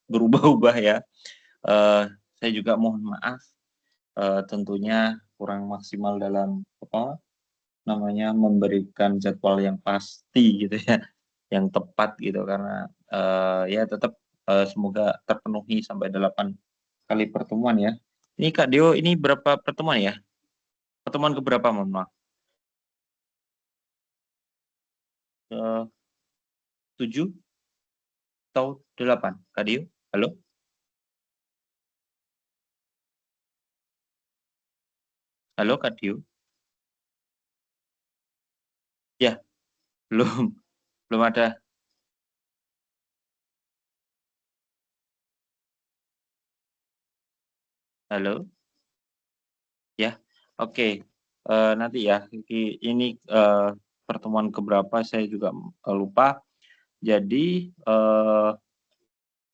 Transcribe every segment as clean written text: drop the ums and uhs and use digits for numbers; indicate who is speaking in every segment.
Speaker 1: berubah-ubah ya. Saya juga mohon maaf, tentunya kurang maksimal dalam apa namanya, memberikan jadwal yang pasti gitu ya, yang tepat gitu karena, ya tetap, semoga terpenuhi sampai 8 kali pertemuan ya. Ini Kak Deo ini berapa pertemuan ya? Pertemuan keberapa mohon maaf? 7 atau 8? Kak Deo? Halo? Halo Kak Deo? Ya, belum belum ada. Halo? Ya, oke, nanti ya, ini, pertemuan keberapa saya juga, lupa. Jadi,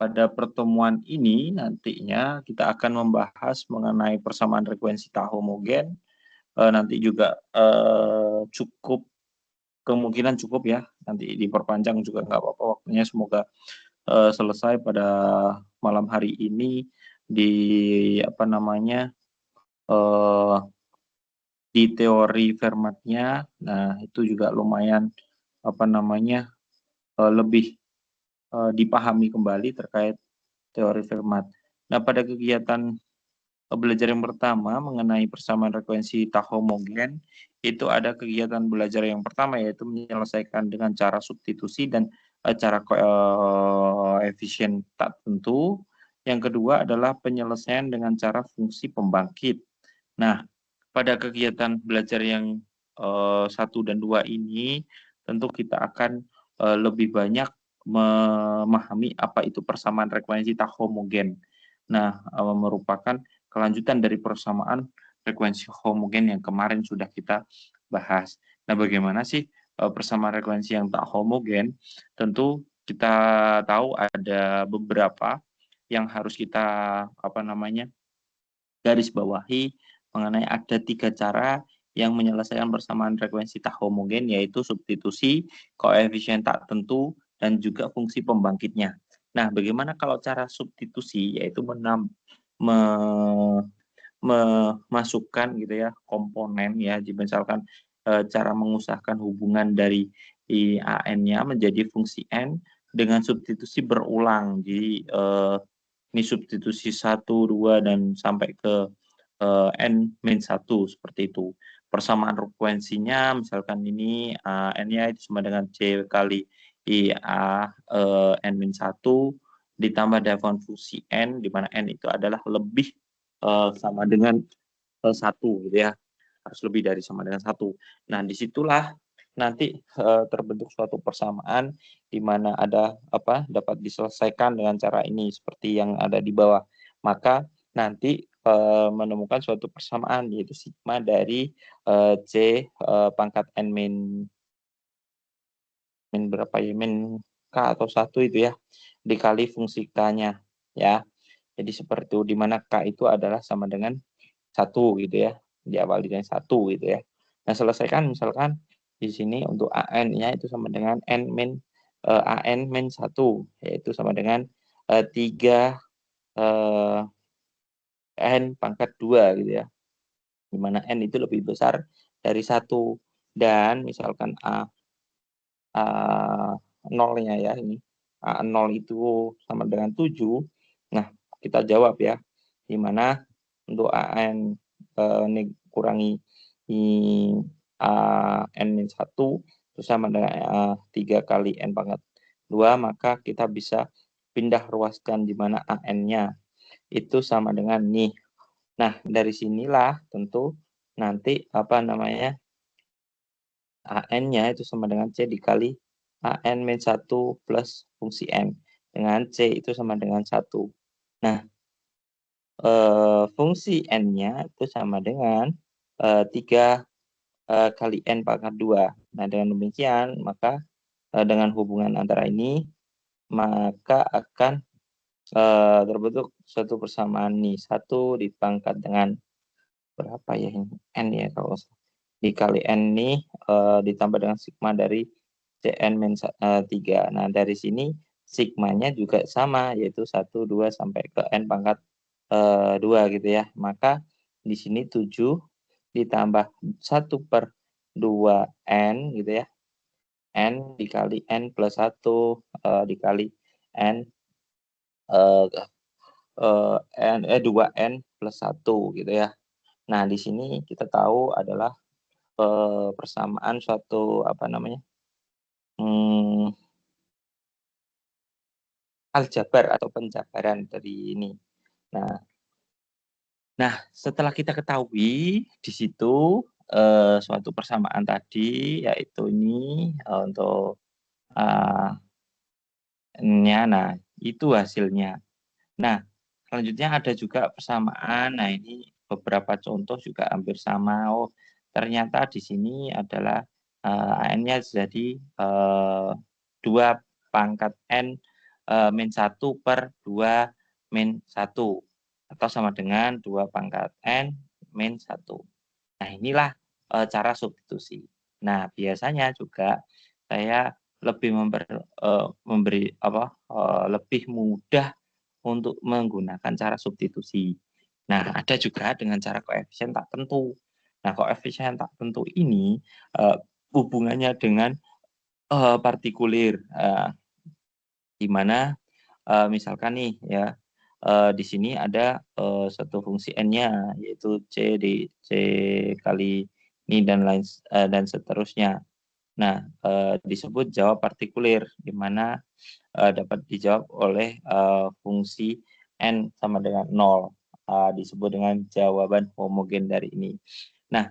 Speaker 1: pada pertemuan ini nantinya kita akan membahas mengenai persamaan frekuensi tak homogen, nanti juga, cukup kemungkinan cukup ya, nanti diperpanjang juga nggak apa-apa waktunya, semoga, selesai pada malam hari ini di apa namanya, eee di teori Fermat-nya, nah itu juga lumayan, apa namanya, lebih, dipahami kembali terkait teori Fermat. Nah, pada kegiatan, belajar yang pertama mengenai persamaan frekuensi tak homogen, itu ada kegiatan belajar yang pertama yaitu menyelesaikan dengan cara substitusi dan, cara koefisien tak tentu. Yang kedua adalah penyelesaian dengan cara fungsi pembangkit. Nah, pada kegiatan belajar yang, 1 dan 2 ini, tentu kita akan, lebih banyak memahami apa itu persamaan frekuensi tak homogen. Nah, merupakan kelanjutan dari persamaan frekuensi homogen yang kemarin sudah kita bahas. Nah, bagaimana sih, persamaan frekuensi yang tak homogen? Tentu kita tahu ada beberapa yang harus kita, apa namanya, garis bawahi mengenai ada 3 cara yang menyelesaikan persamaan frekuensi tak homogen, yaitu substitusi, koefisien tak tentu, dan juga fungsi pembangkitnya. Nah, bagaimana kalau cara substitusi, yaitu me memasukkan gitu ya, komponen ya, misalkan, cara mengusahakan hubungan dari AN-nya menjadi fungsi N dengan substitusi berulang. Jadi, ini substitusi 1, 2, dan sampai ke, N-1 seperti itu. Persamaan frekuensinya misalkan ini, N-nya itu sama dengan C kali IA, N-1 ditambah dengan fungsi N, di mana N itu adalah lebih, sama dengan, 1 gitu ya, harus lebih dari sama dengan 1. Nah, disitulah nanti, terbentuk suatu persamaan di mana ada apa, dapat diselesaikan dengan cara ini seperti yang ada di bawah. Maka nanti, menemukan suatu persamaan yaitu sigma dari, C, pangkat N min berapa ya, min K atau 1 itu ya, dikali fungsi K-nya ya. Jadi seperti itu, di mana K itu adalah sama dengan 1 gitu ya, diawali dengan 1 gitu ya. Nah, selesaikan misalkan di sini untuk AN-nya itu sama dengan AN min 1, yaitu sama dengan, 3, eee, N pangkat 2 gitu ya, di mana N itu lebih besar dari 1 dan misalkan A 0-nya ya ini, A0 itu sama dengan 7. Nah, kita jawab ya, di mana untuk AN, ini kurangi i N-1 itu sama dengan, 3 kali N pangkat 2, maka kita bisa pindah ruaskan di mana AN-nya itu sama dengan nih. Nah, dari sinilah tentu nanti apa namanya, AN-nya itu sama dengan C dikali AN-1 plus fungsi N, dengan C itu sama dengan 1. Nah, fungsi N-nya itu sama dengan, 3, kali N pangkat 2. Nah, dengan demikian maka, dengan hubungan antara ini, maka akan, terbentuk suatu persamaan nih, 1 dipangkat dengan berapa ya ini, N ya kalau dikali N nih, ditambah dengan sigma dari Cn min 3. Nah, dari sini sigmanya juga sama, yaitu 1, 2, sampai ke N pangkat 2 gitu ya. Maka di sini 7 ditambah 1/2 gitu ya, N dikali N plus 1, dikali N, eee N 2N plus 1 gitu ya. Nah, di sini kita tahu adalah, persamaan suatu, apa namanya, mmm, aljabar atau penjabaran dari ini. Nah nah, setelah kita ketahui di situ, suatu persamaan tadi, yaitu ini, untuk, eee, N-nya, nah itu hasilnya. Nah, selanjutnya ada juga persamaan. Nah, ini beberapa contoh juga hampir sama. Oh, ternyata di sini adalah, AN-nya jadi, 2 pangkat N, min 1 per 2 min 1 atau sama dengan 2 pangkat N min 1. Nah, inilah, cara substitusi. Nah, biasanya juga saya lebih memberi apa, lebih mudah untuk menggunakan cara substitusi. Nah, ada juga dengan cara koefisien tak tentu. Nah, koefisien tak tentu ini, hubungannya dengan, partikulir, di mana, misalkan nih ya, di sini ada, satu fungsi N-nya, yaitu C kali ini dan seterusnya. Nah, disebut jawab partikulir, di mana dapat dijawab oleh, fungsi N sama dengan 0, disebut dengan jawaban homogen dari ini. Nah,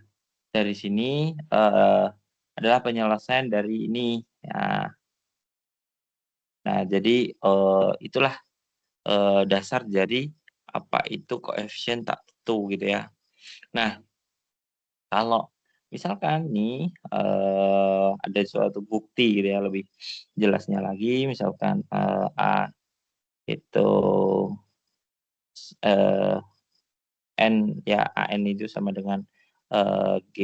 Speaker 1: dari sini, adalah penyelesaian dari ini. Nah, jadi, itulah, dasar dari apa itu koefisien tak tentu gitu ya. Nah, kalau misalkan nih, ada suatu bukti gitu ya, lebih jelasnya lagi misalkan, A itu eee, N ya, AN itu sama dengan, G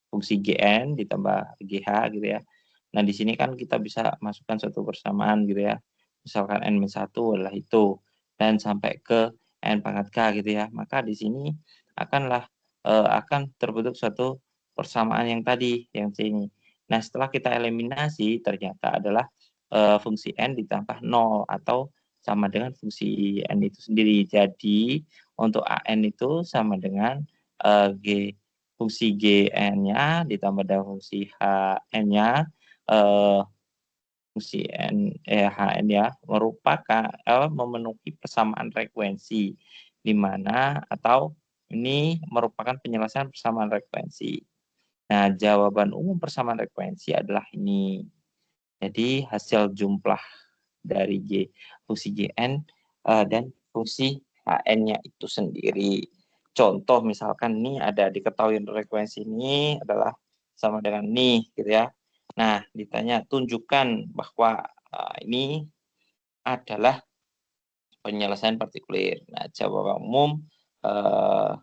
Speaker 1: fungsi GN ditambah GH gitu ya. Nah, di sini kan kita bisa masukkan suatu persamaan gitu ya. Misalkan N-1 adalah itu, dan sampai ke N pangkat K gitu ya. Maka di sini akan terbentuk suatu persamaan yang tadi, yang C ini. Nah, setelah kita eliminasi ternyata adalah, fungsi N ditambah 0 atau sama dengan fungsi N itu sendiri. Jadi, untuk AN itu sama dengan, G fungsi GN-nya ditambah dengan fungsi HN-nya, eee, fungsi HN ya, memenuhi persamaan frekuensi, di mana atau ini merupakan penyelesaian persamaan frekuensi. Nah, jawaban umum persamaan frekuensi adalah ini. Jadi hasil jumlah dari fungsi GN, dan fungsi HN-nya itu sendiri. Contoh misalkan ini ada diketahui frekuensi ini adalah sama dengan nih gitu ya. Nah, ditanya tunjukkan bahwa, ini adalah penyelesaian partikulir. Nah, jawaban umum, eee,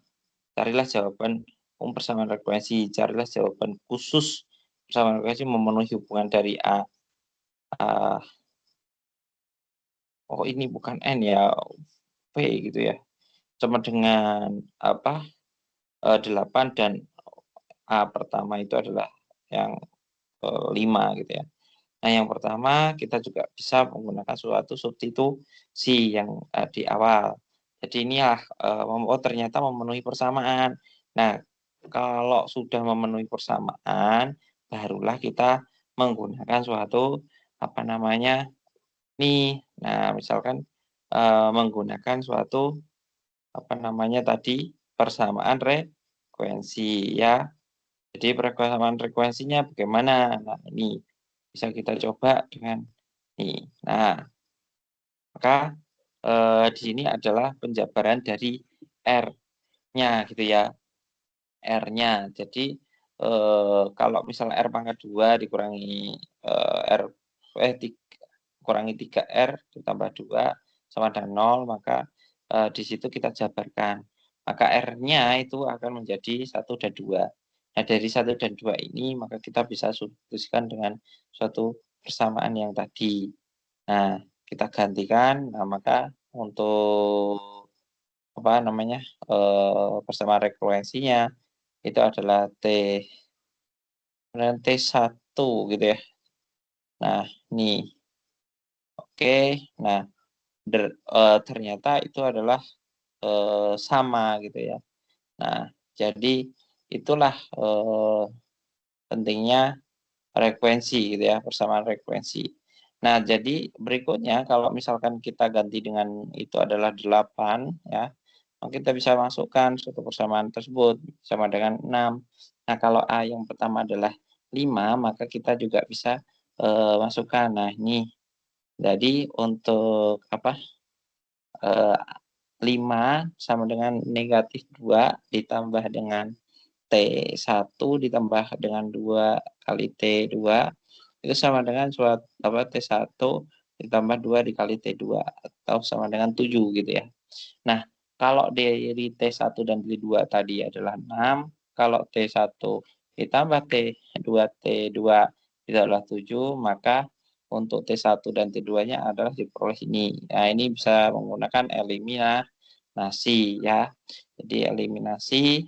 Speaker 1: carilah jawaban umum persamaan frekuensi, carilah jawaban khusus persamaan frekuensi memenuhi hubungan dari eee oh ini bukan N ya, V gitu ya, sama dengan apa, 8 dan A pertama itu adalah yang, 5 gitu ya. Nah, yang pertama kita juga bisa menggunakan suatu substitusi yang, di awal. Jadi ini ya, oh ternyata memenuhi persamaan. Nah, kalau sudah memenuhi persamaan, barulah kita menggunakan suatu, apa namanya, nih, nah misalkan, menggunakan suatu, apa namanya tadi, persamaan frekuensi ya. Jadi persamaan frekuensinya bagaimana? Nah ini, bisa kita coba dengan ini. Nah, maka, di sini adalah penjabaran dari R-nya gitu ya, R-nya. Jadi, kalau misalnya R pangkat 2 dikurangi, R eh, tik kurangi 3R ditambah 2 sama dengan 0, maka, di situ kita jabarkan. Maka R-nya itu akan menjadi 1 dan 2. Nah, dari 1 dan 2 ini, maka kita bisa substitusikan dengan suatu persamaan yang tadi. Nah, kita gantikan, nah maka untuk apa namanya, persamaan frekuensinya itu adalah T1 gitu ya. Nah, nih, oke. Nah, ternyata itu adalah, sama gitu ya. Nah, jadi itulah, pentingnya frekuensi gitu ya, persamaan frekuensi. Nah, jadi berikutnya kalau misalkan kita ganti dengan itu adalah 8 ya, maka kita bisa masukkan suatu persamaan tersebut sama dengan 6. Nah, kalau A yang pertama adalah 5, maka kita juga bisa, masukkan. Nah, ini jadi untuk apa, eee, 5 sama dengan negatif 2 ditambah dengan T1 ditambah dengan 2 kali T2 itu sama dengan T1 ditambah 2 dikali T2 atau sama dengan 7 gitu ya. Nah, kalau dari T1 dan T2 tadi adalah 6, kalau T1 ditambah T2 itu adalah 7, maka untuk T1 dan T2-nya adalah diperoleh ini. Nah, ini bisa menggunakan eliminasi ya. Jadi eliminasi,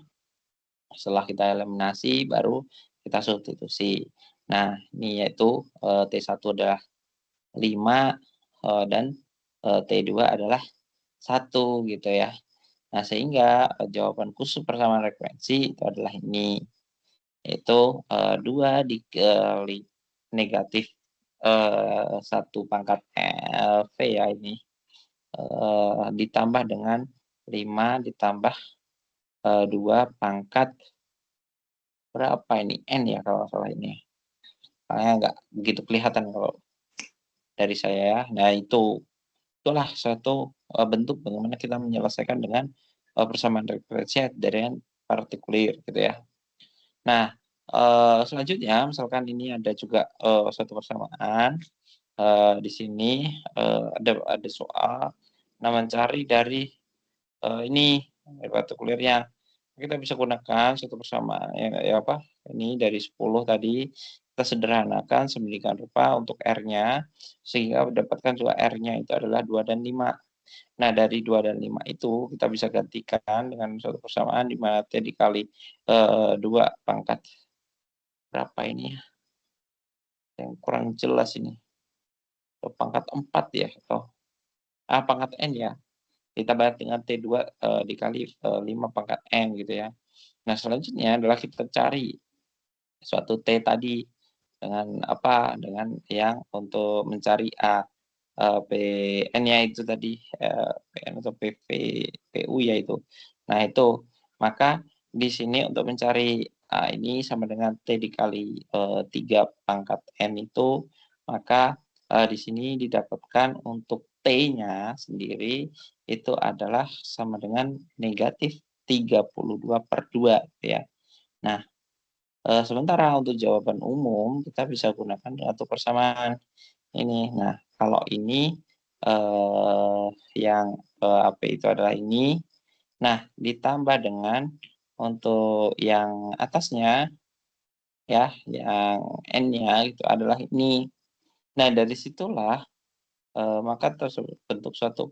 Speaker 1: setelah kita eliminasi baru kita substitusi. Nah, ini yaitu T1 adalah 5 dan T2 adalah 1 gitu ya. Nah, sehingga jawabanku persamaan frekuensi itu adalah ini, yaitu 2 dikali negatif 1 pangkat V ya ini, ditambah dengan 5 ditambah 2 pangkat berapa ini, N ya kalau nggak salah ini. Soalnya nggak begitu kelihatan kalau dari saya ya. Nah, itulah suatu, bentuk bagaimana kita menyelesaikan dengan, persamaan frekuensi dengan partikulir gitu ya. Nah, selanjutnya misalkan ini ada juga, suatu persamaan, di sini, ada soal, nah mencari dari, ini, dari partikulirnya. Kita bisa gunakan suatu persamaan ya apa, ini dari 10 tadi, kita sederhanakan sedemikian rupa untuk R-nya, sehingga mendapatkan juga R-nya itu adalah 2 dan 5. Nah, dari 2 dan 5 itu kita bisa gantikan dengan suatu persamaan di mana T dikali, 2 pangkat berapa ini ya, yang kurang jelas ini, atau pangkat 4 ya atau pangkat N ya, ditambah dengan T2, dikali, 5 pangkat N gitu ya. Nah, selanjutnya adalah kita cari suatu T tadi dengan apa, dengan yang untuk mencari A, PN-nya itu tadi, PN atau PU ya itu. Nah itu, maka di sini untuk mencari A ini sama dengan T dikali, 3 pangkat N itu, maka, di sini didapatkan untuk T-nya sendiri itu adalah sama dengan negatif 32/2 ya. Nah, sementara untuk jawaban umum kita bisa gunakan satu persamaan ini. Nah, kalau ini, yang, AP itu adalah ini. Nah, ditambah dengan untuk yang atasnya ya, yang N-nya itu adalah ini. Nah, dari situlah, maka bentuk suatu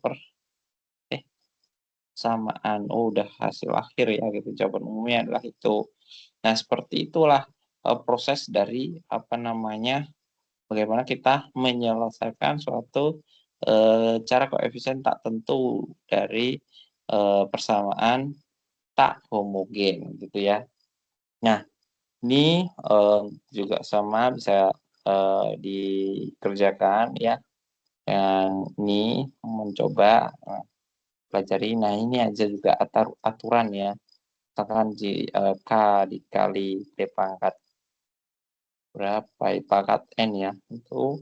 Speaker 1: persamaan. Oh, udah hasil akhir ya gitu, jawaban umumnya adalah itu. Nah, seperti itulah, proses dari apa namanya, bagaimana kita menyelesaikan suatu, cara koefisien tak tentu dari, persamaan tak homogen gitu ya. Nah, ini, juga sama bisa, dikerjakan ya, yang ini mencoba, pelajari. Nah, ini aja juga aturan ya, misalkan K dikali P pangkat berapa ya, pangkat N ya, itu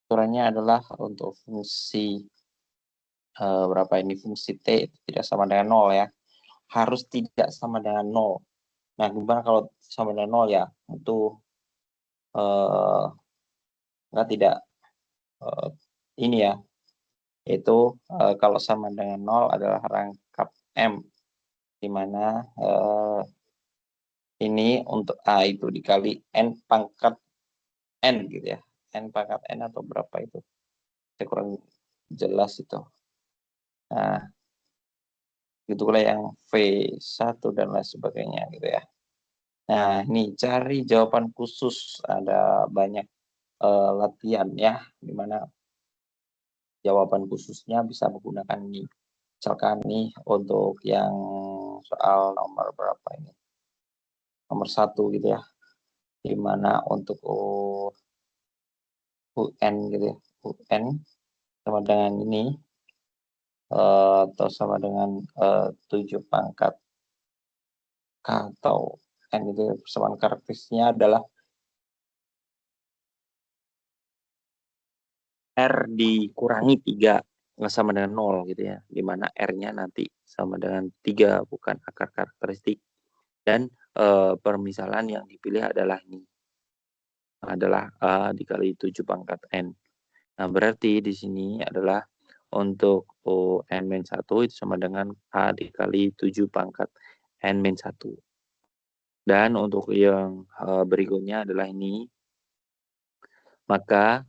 Speaker 1: aturannya adalah untuk fungsi, berapa ini, fungsi T tidak sama dengan 0 ya, harus tidak sama dengan 0. Nah, gimana kalau sama dengan 0 ya, itu, eee, tidak, eee, ini ya, itu, kalau sama dengan 0 adalah rangkap M, di mana, ini untuk A itu dikali N pangkat N gitu ya, N pangkat N atau berapa itu. Saya kurang jelas itu. Nah, itu pula yang V1 dan lain sebagainya gitu ya. Nah, ini cari jawaban khusus, ada banyak latihan ya, di mana jawaban khususnya bisa menggunakan ini. Misalkan nih untuk yang soal nomor berapa ini? Nomor 1 gitu ya. Di mana untuk UN gitu ya. UN sama dengan ini atau sama dengan 7 pangkat K atau N itu persamaan karakteristiknya adalah R dikurangi 3 sama dengan 0 gitu ya, di mana R-nya nanti sama dengan 3 bukan akar karakteristik. Dan permisalan yang dipilih adalah ini, adalah A dikali 7 pangkat N. Nah, berarti di sini adalah untuk N-1 itu sama dengan A dikali 7 pangkat N-1. Dan untuk yang berikutnya adalah ini, maka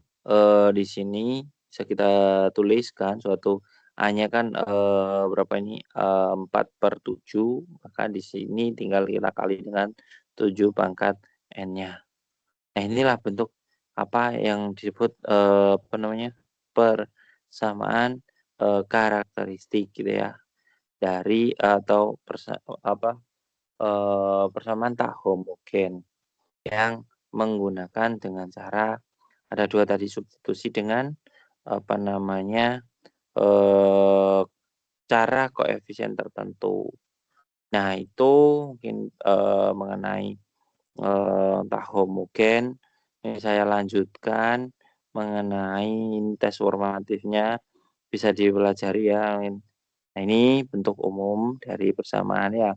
Speaker 1: di sini bisa kita tuliskan suatu A-nya kan berapa ini 4/7, maka di sini tinggal kita kali dengan 7 pangkat N-nya. Nah, inilah bentuk apa yang disebut apa namanya, persamaan karakteristik gitu ya, dari atau persamaan tak homogen yang menggunakan dengan cara ada 2 tadi, substitusi dengan apa namanya, cara koefisien tertentu. Nah, itu mungkin mengenai tak homogen. Ini saya lanjutkan mengenai tes formatifnya, bisa dipelajari ya. Nah, ini bentuk umum dari persamaan ya,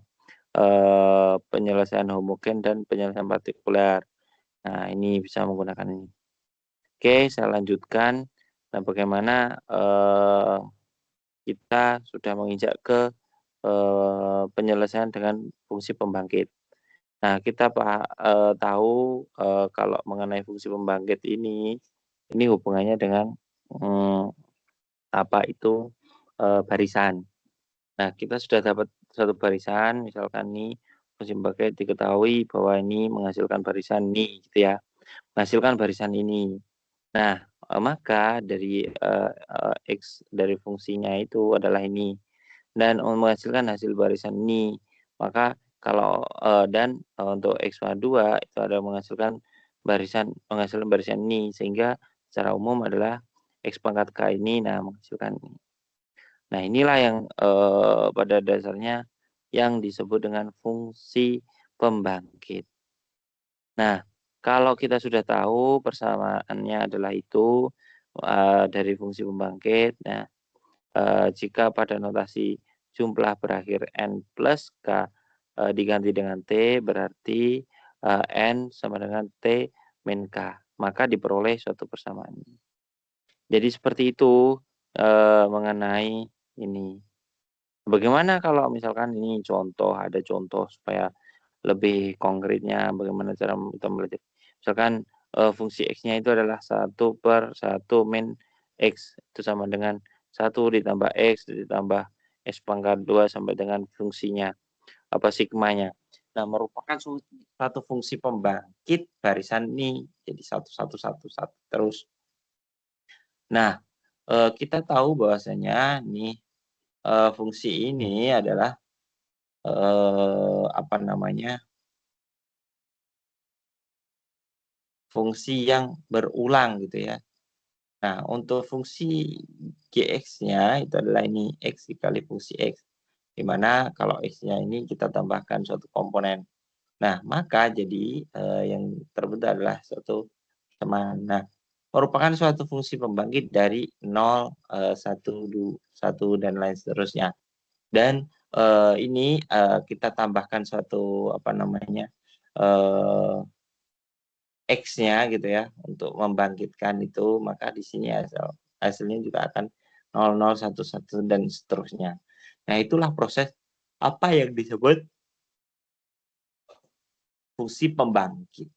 Speaker 1: penyelesaian homogen dan penyelesaian partikular. Nah, ini bisa menggunakan ini. Oke, saya lanjutkan. Nah, bagaimana kita sudah menginjak ke penyelesaian dengan fungsi pembangkit. Nah, kita tahu kalau mengenai fungsi pembangkit ini hubungannya dengan apa itu barisan. Nah, kita sudah dapat satu barisan, misalkan nih fungsi pembangkit diketahui bahwa ini menghasilkan barisan nih, gitu ya, menghasilkan barisan ini. Nah, maka dari X dari fungsinya itu adalah ini, dan menghasilkan hasil barisan ini. Maka kalau dan untuk X-2 itu ada menghasilkan menghasilkan barisan ini, sehingga secara umum adalah X pangkat K ini menghasilkan ini. Nah, inilah yang pada dasarnya yang disebut dengan fungsi pembangkit. Nah, kalau kita sudah tahu persamaannya adalah itu dari fungsi pembangkit. Nah, jika pada notasi jumlah berakhir N plus K diganti dengan T, berarti N sama dengan T min K. Maka diperoleh suatu persamaan. Jadi seperti itu mengenai ini. Bagaimana kalau misalkan ini contoh, ada contoh supaya lebih konkretnya bagaimana cara kita belajar. Misalkan fungsi X-nya itu adalah 1/1 min X, itu sama dengan 1 ditambah X ditambah X pangkat 2 sampai dengan fungsinya, apa sigmanya. Nah, merupakan satu fungsi pembangkit barisan ini, jadi 1 terus. Nah, kita tahu bahwasanya nih fungsi ini adalah apa namanya, fungsi yang berulang gitu ya. Nah, untuk fungsi Gx-nya itu adalah ini X dikali fungsi X, di mana kalau X-nya ini kita tambahkan suatu komponen. Nah, maka jadi yang terbentuk adalah suatu persamaan. Nah, merupakan suatu fungsi pembangkit dari 0, 1, 1 dan lain seterusnya. Dan ini kita tambahkan suatu apa namanya, X-nya gitu ya, untuk membangkitkan itu, maka di sini hasilnya juga akan 0, 0, 1, 1 dan seterusnya. Nah, itulah proses apa yang disebut fungsi pembangkit.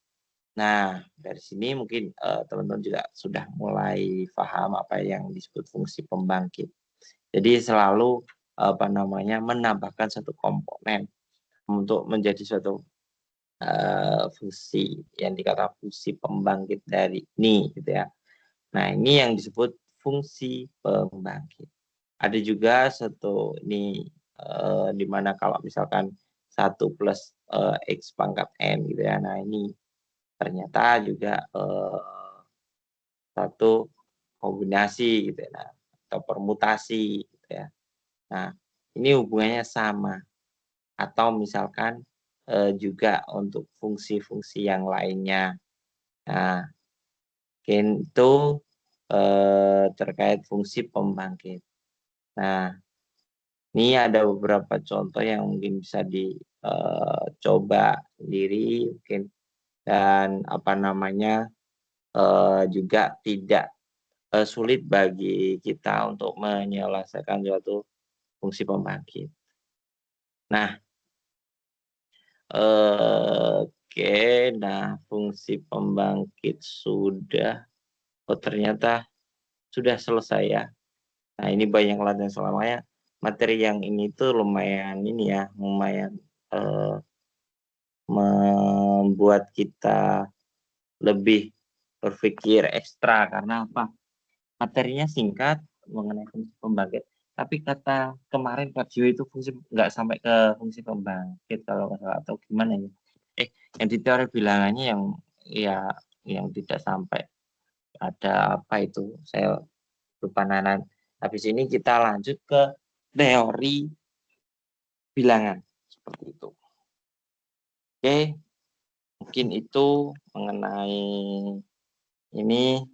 Speaker 1: Nah, dari sini mungkin teman-teman juga sudah mulai paham apa yang disebut fungsi pembangkit. Jadi selalu apa namanya menambahkan satu komponen untuk menjadi suatu fungsi yang dikatakan fungsi pembangkit dari ini gitu ya. Nah, ini yang disebut fungsi pembangkit. Ada juga satu ini di mana kalau misalkan 1 plus X pangkat N gitu ya. Nah, ini ternyata juga satu kombinasi gitu ya, nah, atau permutasi gitu ya. Nah, ini hubungannya sama atau misalkan juga untuk fungsi-fungsi yang lainnya. Nah, itu terkait fungsi pembangkit. Nah, ini ada beberapa contoh yang mungkin bisa dicoba sendiri mungkin dan apa namanya juga tidak sulit bagi kita untuk menyelesaikan suatu fungsi pembangkit. Nah, oke, nah fungsi pembangkit sudah, oh ternyata sudah selesai ya. Nah ini banyak latihan selamanya, materi yang ini tuh lumayan ini ya, lumayan membuat kita lebih berpikir ekstra karena apa? Materinya singkat mengenai fungsi pembangkit, tapi kata kemarin Kak Gio itu fungsi nggak sampai ke fungsi pembangkit kalau nggak salah atau gimana ya? Yang di teori bilangannya yang ya yang tidak sampai ada apa itu saya lupa nanan. Habis ini kita lanjut ke teori bilangan seperti itu. Oke, mungkin itu mengenai ini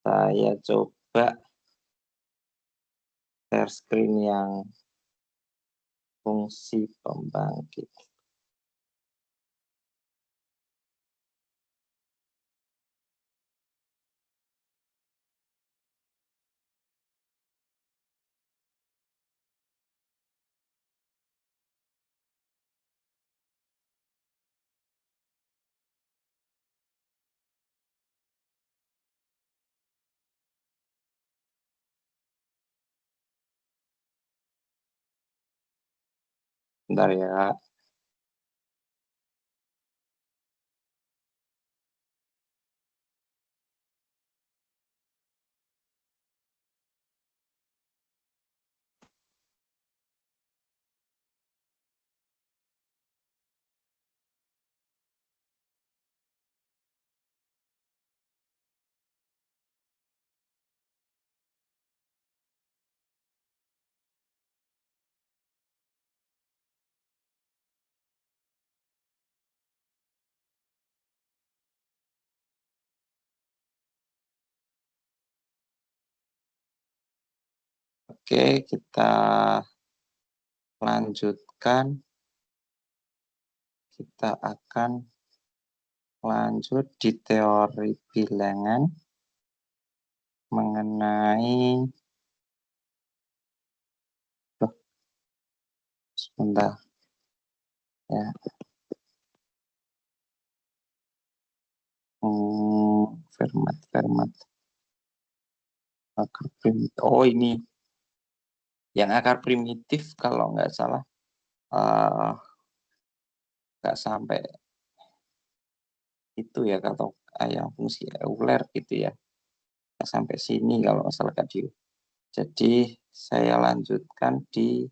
Speaker 1: saya coba share screen yang fungsi pembangkit. Bentar ya. Oke, kita lanjutkan. Kita akan lanjut di teori bilangan mengenai sebentar ya. Fermat akar primitif. Oh ini yang akar primitif kalau nggak salah nggak sampai itu ya atau yang fungsi Euler gitu ya. Nggak sampai sini kalau nggak salah Kak. Jadi saya lanjutkan di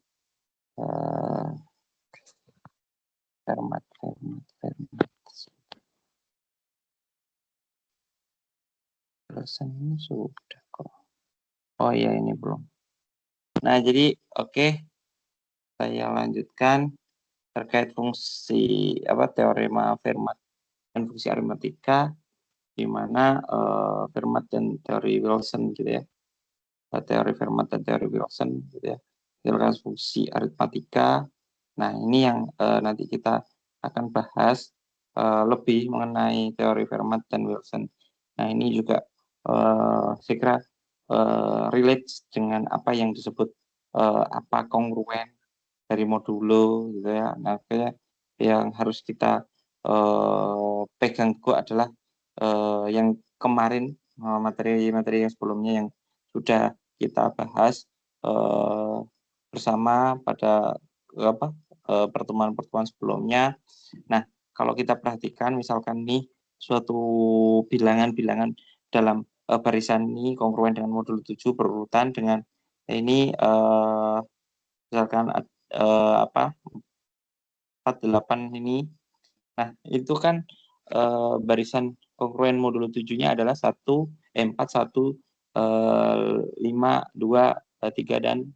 Speaker 1: Fermat. Ini sudah kok. Oh iya ini belum. Nah jadi oke, saya lanjutkan terkait fungsi teorema Fermat dan fungsi aritmatika di mana Fermat dan teori Wilson gitu ya. Teori Fermat dan teori Wilson gitu ya. Terkait fungsi aritmatika. Nah, ini yang nanti kita akan bahas lebih mengenai teori Fermat dan Wilson. Nah, ini juga saya kira relate dengan apa yang disebut apa kongruen dari modulo gitu ya. Nah, kayak yang harus kita pegang teguh adalah yang kemarin materi-materi yang sebelumnya yang sudah kita bahas bersama pada pertemuan-pertemuan sebelumnya. Nah, kalau kita perhatikan misalkan nih suatu bilangan-bilangan dalam barisan ini kongruen dengan modul 7 berurutan dengan ini misalkan 48 ini. Nah, itu kan barisan kongruen modul 7-nya adalah 4, 1, 5, 2, 3 dan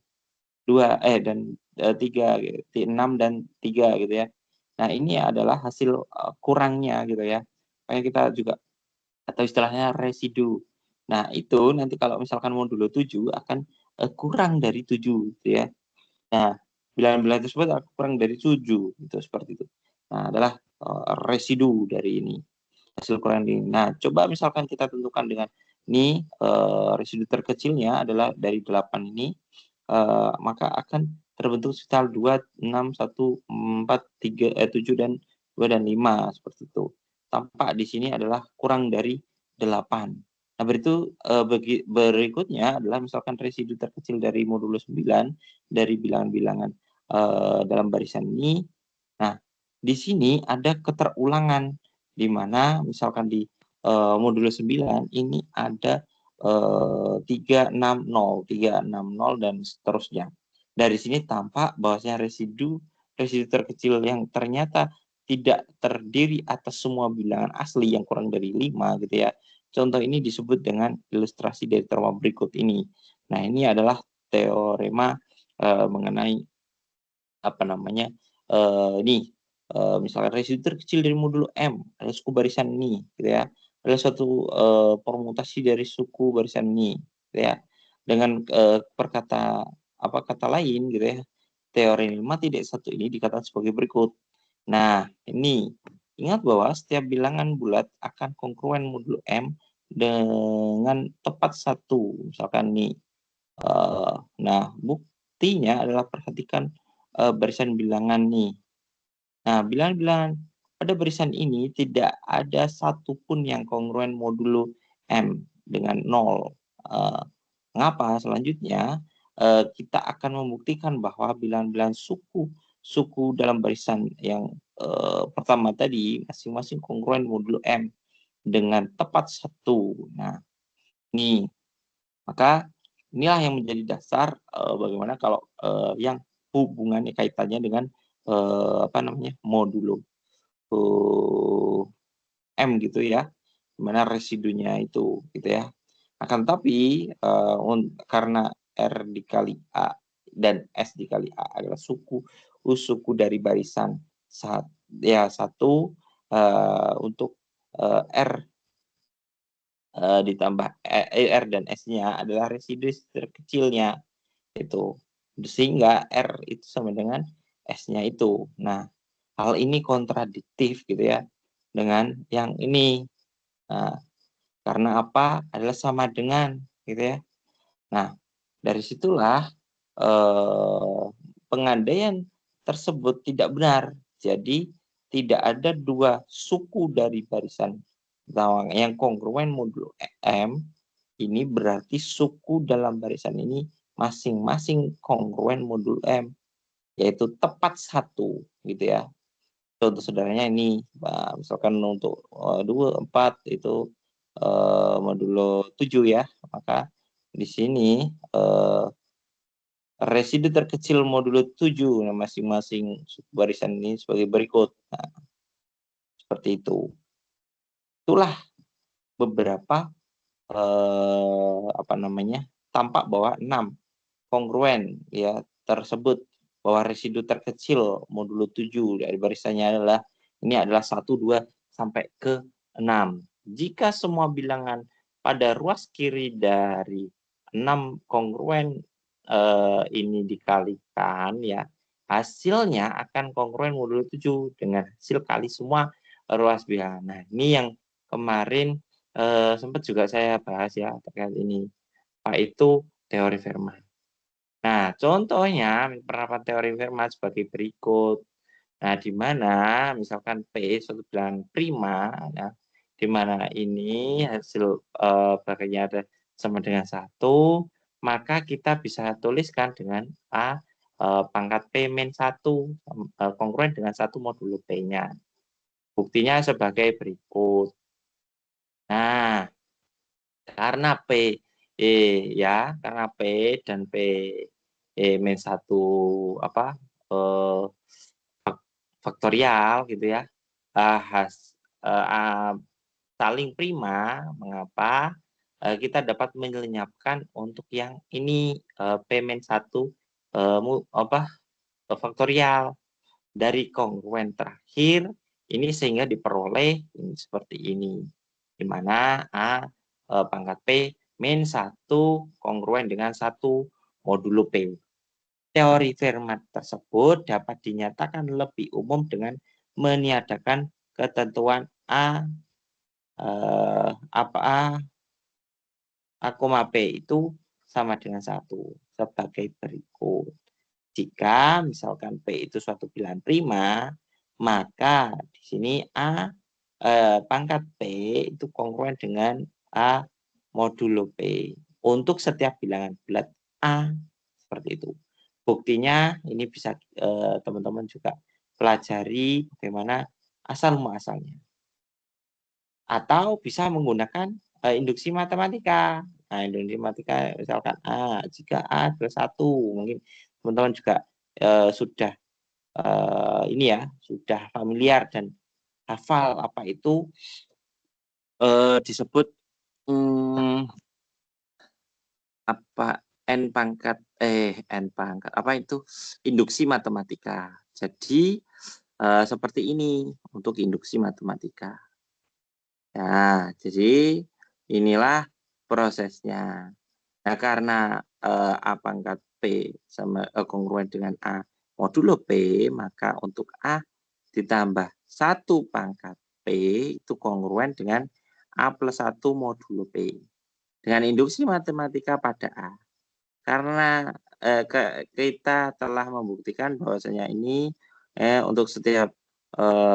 Speaker 1: 2 dan 3 gitu, 6 dan 3 gitu ya. Nah, ini adalah hasil kurangnya gitu ya. Makanya kita juga atau istilahnya residu. Nah, itu nanti kalau misalkan modulo 7 akan kurang dari 7 gitu ya. Nah, bilangan-bilangan tersebut kurang dari 7 gitu, seperti itu. Nah, adalah residu dari ini, hasil kurang ini. Nah, coba misalkan kita tentukan dengan ini residu terkecilnya adalah dari 8 ini, maka akan terbentuk sekitar 2, 6, 1, 4, 3, 7 dan 2 dan 5 seperti itu. Tampak di sini adalah kurang dari 8. Nah, berikutnya adalah misalkan residu terkecil dari modulo 9 dari bilangan-bilangan dalam barisan ini. Nah, di sini ada keterulangan di mana misalkan di modulo 9 ini ada 360 dan seterusnya. Dari sini tampak bahwasanya residu terkecil yang ternyata tidak terdiri atas semua bilangan asli yang kurang dari 5 gitu ya. Contoh ini disebut dengan ilustrasi dari teorema berikut ini. Nah, ini adalah teorema mengenai apa namanya ini misalnya residu terkecil dari modulo M adalah suku barisan ini, gitu ya. Adalah suatu permutasi dari suku barisan ini, gitu ya. Dengan kata lain, gitu ya. Teori 5 tidak satu ini dikatakan sebagai berikut. Nah, ini ingat bahwa setiap bilangan bulat akan kongruen modulo M dengan tepat satu, misalkan nih. Nah, buktinya adalah perhatikan barisan bilangan nih. Nah, bilangan-bilangan pada barisan ini tidak ada satupun yang kongruen modulo M dengan 0. Mengapa? Selanjutnya, kita akan membuktikan bahwa bilangan-bilangan suku dalam barisan yang pertama tadi masing-masing kongruen modulo M dengan tepat satu. Nah, ini maka inilah yang menjadi dasar bagaimana kalau yang hubungannya kaitannya dengan modulo M gitu ya, dimana residunya itu gitu ya. Akan tetapi karena R dikali A dan S dikali A adalah suku dari barisan satu untuk R ditambah R dan S-nya adalah residu terkecilnya itu. Sehingga R itu sama dengan S-nya itu. Nah, hal ini kontradiktif gitu ya dengan yang ini. Nah, karena apa? Adalah sama dengan gitu ya. Nah, dari situlah pengandaian tersebut tidak benar. Jadi tidak ada dua suku dari barisan yang kongruen modulo M ini berarti suku dalam barisan ini masing-masing kongruen modulo M, yaitu tepat satu gitu ya. Contoh sederhananya ini, misalkan untuk 2, 4 itu modulo 7 ya, maka di sini residu terkecil modulo 7 masing-masing barisan ini sebagai berikut. Nah, seperti itu. Itulah beberapa tampak bahwa 6 kongruen ya tersebut bahwa residu terkecil modulo 7 dari barisannya adalah 1, 2 sampai ke 6. Jika semua bilangan pada ruas kiri dari 6 kongruen ini dikalikan ya, hasilnya akan kongruen modulo 7 dengan hasil kali semua ruas bilangan. Nah, ini yang kemarin sempat juga saya bahas ya terkait ini, Pak, itu teori Fermat. Nah, contohnya penerapan teori Fermat sebagai berikut. Nah, di mana misalkan P suatu bilangan prima, nah, di mana ini hasil bagiannya ada sama dengan 1, maka kita bisa tuliskan dengan A pangkat P min 1 kongruen dengan 1 modulo P-nya. Buktinya sebagai berikut. Nah, karena P ya, karena P dan P min 1 apa faktorial gitu ya. Saling prima, mengapa kita dapat melenyapkan untuk yang ini P-1 faktorial dari kongruen terakhir ini sehingga diperoleh ini seperti ini, di mana A pangkat P min 1 kongruen dengan 1 modulo P. Teori Fermat tersebut dapat dinyatakan lebih umum dengan meniadakan ketentuan A A, P itu sama dengan 1 sebagai berikut. Jika misalkan P itu suatu bilangan prima, maka di sini A pangkat P itu kongruen dengan A modulo P untuk setiap bilangan bulat A seperti itu. Buktinya ini bisa teman-teman juga pelajari bagaimana asal muasalnya. Atau bisa menggunakan induksi matematika. Nah, induksi matematika misalkan jika A adalah 1, mungkin teman-teman juga sudah ini ya, sudah familiar dan hafal apa itu disebut apa n pangkat apa itu induksi matematika. Jadi seperti ini untuk induksi matematika. Nah, jadi inilah prosesnya. Nah, karena A pangkat P sama kongruen dengan A modulo P, maka untuk A ditambah 1 pangkat P itu kongruen dengan A plus 1 modulo P. Dengan induksi matematika pada A. Karena kita telah membuktikan bahwasanya ini untuk setiap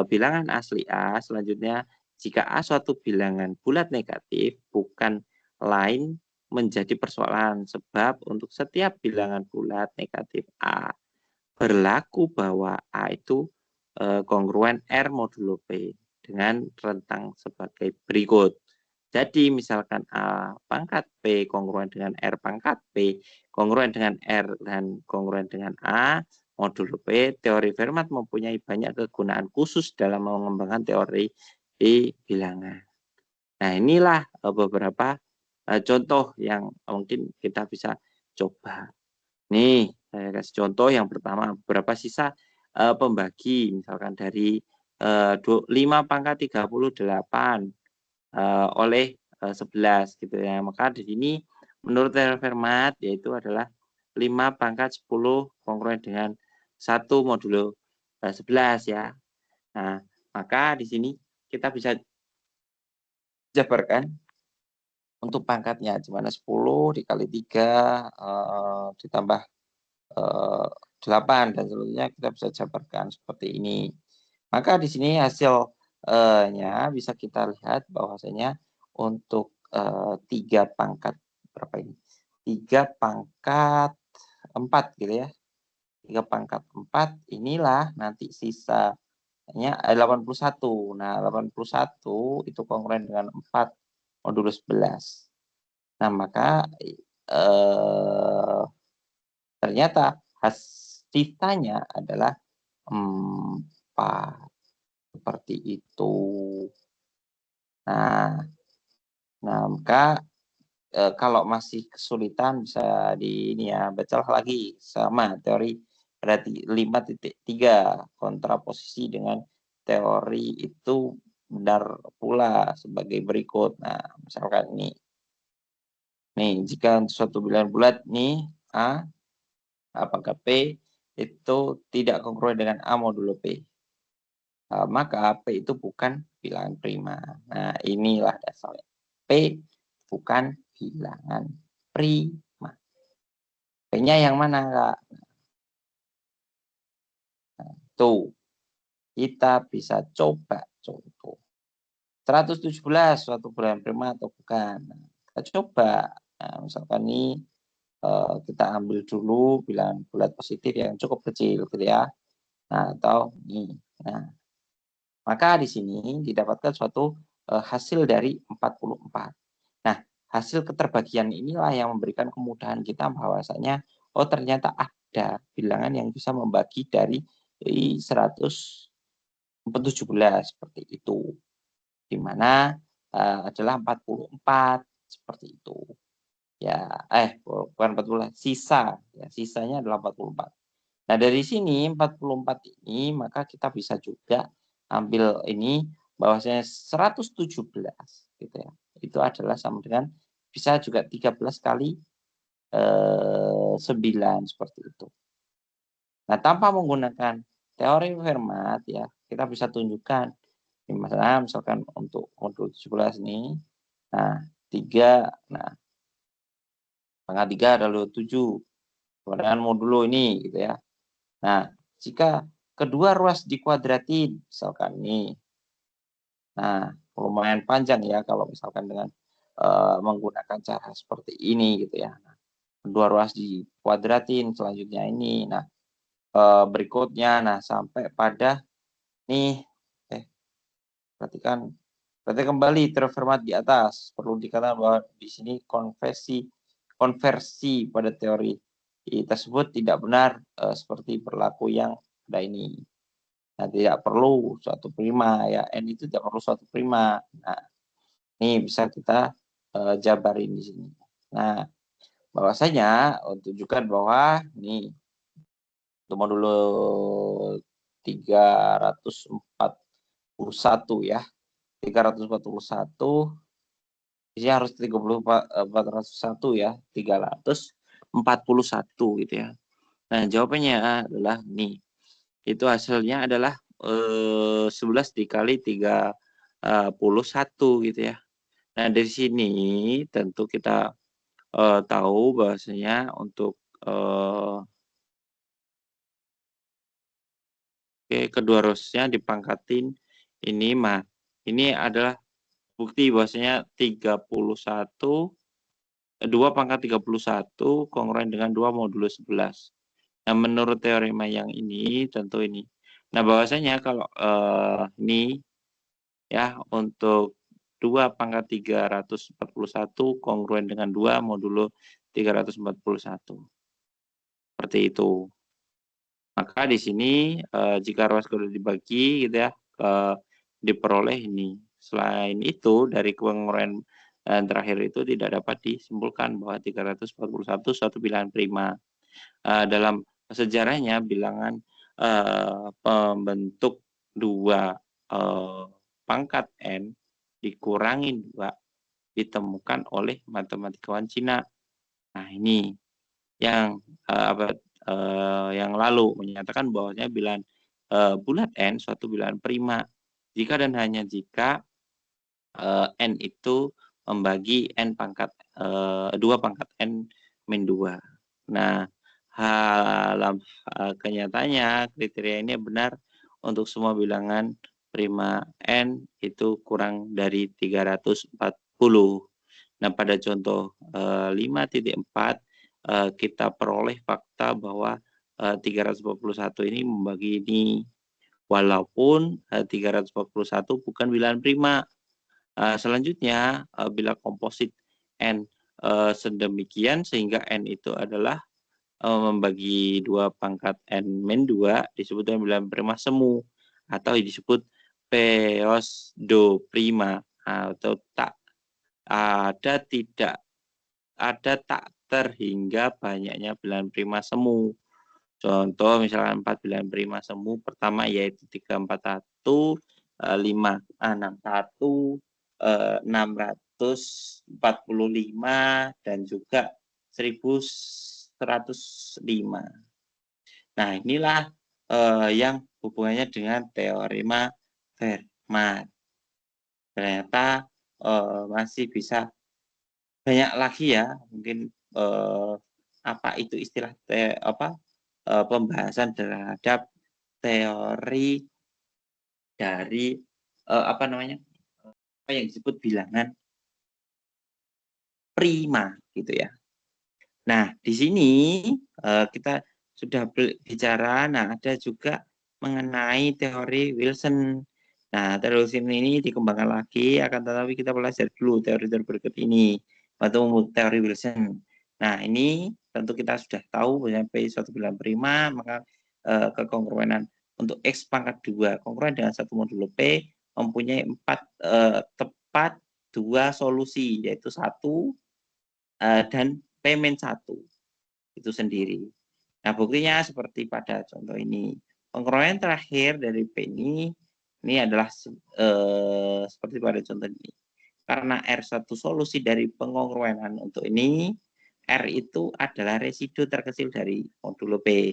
Speaker 1: bilangan asli A, selanjutnya jika A suatu bilangan bulat negatif, bukan lain menjadi persoalan. Sebab untuk setiap bilangan bulat negatif A, berlaku bahwa A itu kongruen R modulo P dengan rentang sebagai berikut. Jadi misalkan A pangkat P kongruen dengan R pangkat P, kongruen dengan R dan kongruen dengan A, modulo P, teori Fermat mempunyai banyak kegunaan khusus dalam mengembangkan teori bilangan. Nah, inilah beberapa contoh yang mungkin kita bisa coba. Nih, saya kasih contoh yang pertama, berapa sisa pembagi, misalkan dari 5 pangkat 38 oleh 11 gitu ya. Maka di sini menurut teori Fermat yaitu adalah 5 pangkat 10 kongruen dengan 1 modulo 11 ya. Nah, maka di sini kita bisa jabarkan untuk pangkatnya di mana 10 dikali 3 ditambah 8 dan selanjutnya kita bisa jabarkan seperti ini. Maka di sini hasilnya bisa kita lihat bahwasanya untuk 3 pangkat berapa ini? 3 pangkat 4 gitu ya. 3 pangkat 4 inilah nanti sisanya 81. Nah, 81 itu kongruen dengan 4 modulo 11. Nah, maka ternyata sisanya adalah 4. Seperti itu. Nah, maka kalau masih kesulitan bisa di ini ya, baca lagi sama teori berarti 5.3 kontraposisi dengan teori itu benar pula sebagai berikut. Nah, misalkan ini. Nih, jika suatu bilangan bulat nih A apakah P itu tidak kongruen dengan A modulo P. Maka P itu bukan bilangan prima. Nah, inilah dasarnya. P bukan bilangan prima. P-nya yang mana, Kak? Nah, tuh. kita bisa coba contoh. 117 suatu bulan prima atau bukan? Nah, kita coba. Nah, misalkan nih kita ambil dulu bilangan bulat positif yang cukup kecil gitu ya. Nah, atau ini. Nah, maka di sini didapatkan suatu hasil dari 44. Nah, hasil keterbagian inilah yang memberikan kemudahan kita bahwasanya oh ternyata ada bilangan yang bisa membagi dari 117 seperti itu. Di mana adalah 44 seperti itu. Ya, bukan 40, sisa. Ya, sisanya adalah 44. Nah, dari sini 44 ini maka kita bisa juga ambil ini bahwasanya 117 gitu ya. Itu adalah sama dengan bisa juga 13 kali 9 seperti itu. Nah, tanpa menggunakan teori Fermat ya, kita bisa tunjukkan misalkan untuk modul 17 ini. Nah, 3, nah pangkat 3 adalah 7. Kemudian modulo ini gitu ya. Nah, jika kedua ruas dikuadratin, misalkan ini. Nah, lumayan panjang ya kalau misalkan dengan menggunakan cara seperti ini gitu ya. Nah, kedua ruas dikuadratin, selanjutnya ini. Nah, berikutnya, nah sampai pada nih, perhatikan kembali terformat di atas. Perlu dikatakan bahwa di sini konversi pada teori tersebut tidak benar seperti berlaku yang ada ini. Nah, tidak perlu suatu prima ya, n itu tidak perlu suatu prima. Nah, ini bisa kita jabarin di sini. Nah, bahwasanya tunjukkan bahwa ini untuk modul 341 ya. 341 ini harus 401 ya, 341 gitu ya. Nah, jawabannya adalah nih. Itu hasilnya adalah 11 dikali 31 gitu ya. Nah, dari sini tentu kita tahu bahwasanya untuk kedua ruasnya dipangkatin ini ini adalah bukti bahwasanya 31 2 pangkat 31 kongruen dengan 2 modulo 11. Nah, menurut teorema yang ini tentu ini. Nah, bahwasanya kalau ini ya untuk 2 pangkat 341 kongruen dengan 2 modulo 341. Seperti itu. Maka di sini jika ruas kedua dibagi gitu ya, diperoleh ini. Selain itu dari kongruen terakhir itu tidak dapat disimpulkan bahwa 341 suatu bilangan prima. Dalam sejarahnya bilangan pembentuk 2 pangkat n dikurangi 2 ditemukan oleh matematikawan Cina. Nah, ini yang yang lalu menyatakan bahwasanya bilangan bulat n suatu bilangan prima jika dan hanya jika n itu membagi n pangkat 2 pangkat n min 2. Nah, dalam kenyataannya kriteria ini benar untuk semua bilangan prima n itu kurang dari 340. Nah, pada contoh 5.4 kita peroleh fakta bahwa 341 ini membagi ini, walaupun 341 bukan bilangan prima. Selanjutnya, bila komposit n sedemikian sehingga n itu adalah membagi 2 pangkat n min 2 disebut dengan bilangan prima semu atau disebut pseudo-prima atau tak terhingga banyaknya bilangan prima semu. Contoh misalkan 4 bilangan prima semu pertama yaitu 341, 561, 645 dan juga 1105. Nah, inilah yang hubungannya dengan teorema Fermat. Ternyata masih bisa banyak lagi ya, mungkin apa itu istilah pembahasan terhadap teori dari apa namanya, apa yang disebut bilangan prima gitu ya. Nah, di sini kita sudah bicara, nah ada juga mengenai teori Wilson. Nah, teori Wilson ini dikembangkan lagi, akan tetapi kita belajar dulu teori-teori berikut ini, atau teori Wilson. Nah, ini tentu kita sudah tahu bahwa P suatu bilangan prima, maka kekongruenan untuk X pangkat 2 kongruen dengan satu modulo P mempunyai 4 tepat 2 solusi, yaitu 1 dan P-1 itu sendiri. Nah, buktinya seperti pada contoh ini. Penguraian terakhir dari P ini adalah seperti pada contoh ini. Karena R1 solusi dari pengongruenan untuk ini, R itu adalah residu terkecil dari modulo P.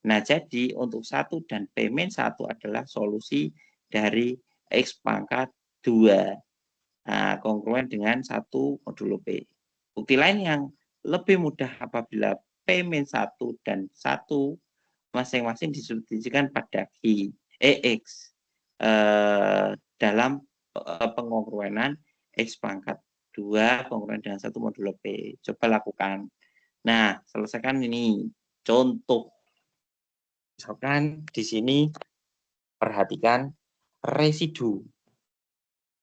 Speaker 1: Nah, jadi untuk 1 dan P-1 adalah solusi dari X pangkat 2. Nah, kongruen dengan 1 modulo P. Bukti lain yang lebih mudah apabila P-1 dan 1 masing-masing disubstitusikan pada X dalam pengongruenan X pangkat 2 kongruen dengan 1 modulo P. Coba lakukan. Nah, selesaikan ini. Contoh. Misalkan di sini perhatikan residu.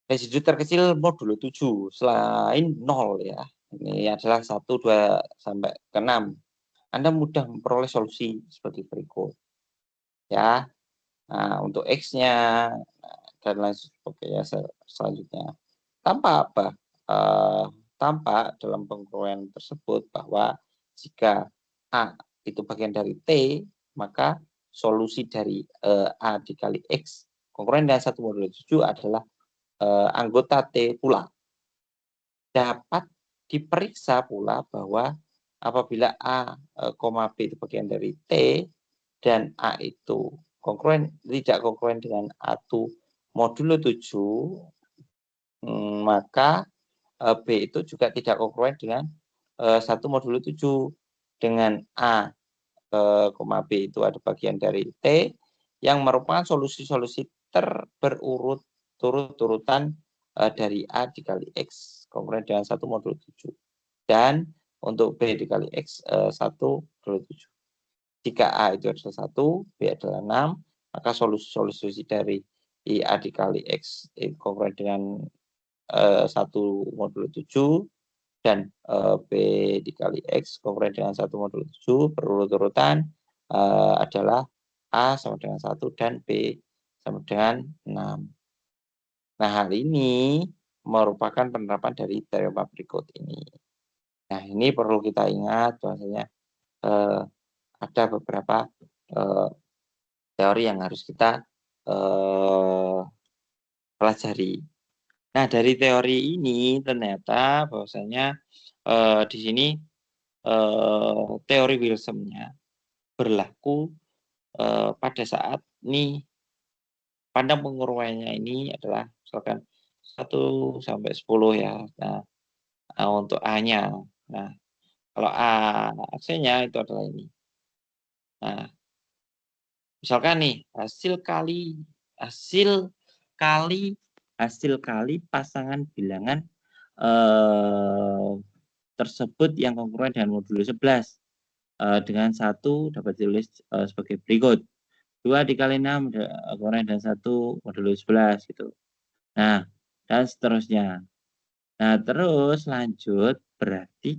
Speaker 1: Residu terkecil modulo 7 selain 0 ya. Ini adalah 1, 2, sampai ke 6. Anda mudah memperoleh solusi seperti berikut. Ya. Nah, untuk X-nya dan lain sebagainya selanjutnya. Tanpa apa? Tampak dalam penguraian tersebut bahwa jika A itu bagian dari T, maka solusi dari A dikali X kongruen dengan 1 modulo 7 adalah anggota T pula. Dapat diperiksa pula bahwa apabila A, B itu bagian dari T dan A itu tidak kongruen dengan A2 modulo 7, maka B itu juga tidak kongruen dengan 1 modulo 7. Dengan A, B itu ada bagian dari T yang merupakan solusi-solusi berurut turut-turutan dari A dikali X kongruen dengan 1 modulo 7 dan untuk B dikali X 1 modulo 7. Jika A itu adalah 1, B adalah 6, maka solusi-solusi dari A dikali X kongruen dengan 1 modulo 7 dan B dikali X kongruen dengan 1 modulo 7 berurut-urutan adalah A sama dengan 1 dan B sama dengan 6. Nah, hal ini merupakan penerapan dari teorema berikut ini. Nah, ini perlu kita ingat bahwasanya ada beberapa teori yang harus kita pelajari. Nah, dari teori ini ternyata bahwasanya di sini teori Wilson-nya berlaku pada saat nih pandang penguraiannya ini adalah misalkan 1 sampai 10 ya. Nah, untuk A-nya. Nah, kalau AC-nya itu adalah ini. Nah, misalkan nih hasil kali pasangan bilangan tersebut yang kongruen dengan modulo 11 dengan 1 dapat ditulis sebagai berikut. 2 dikali 6 kongruen dengan 1 modulo 11 gitu. Nah, dan seterusnya. Nah, terus lanjut berarti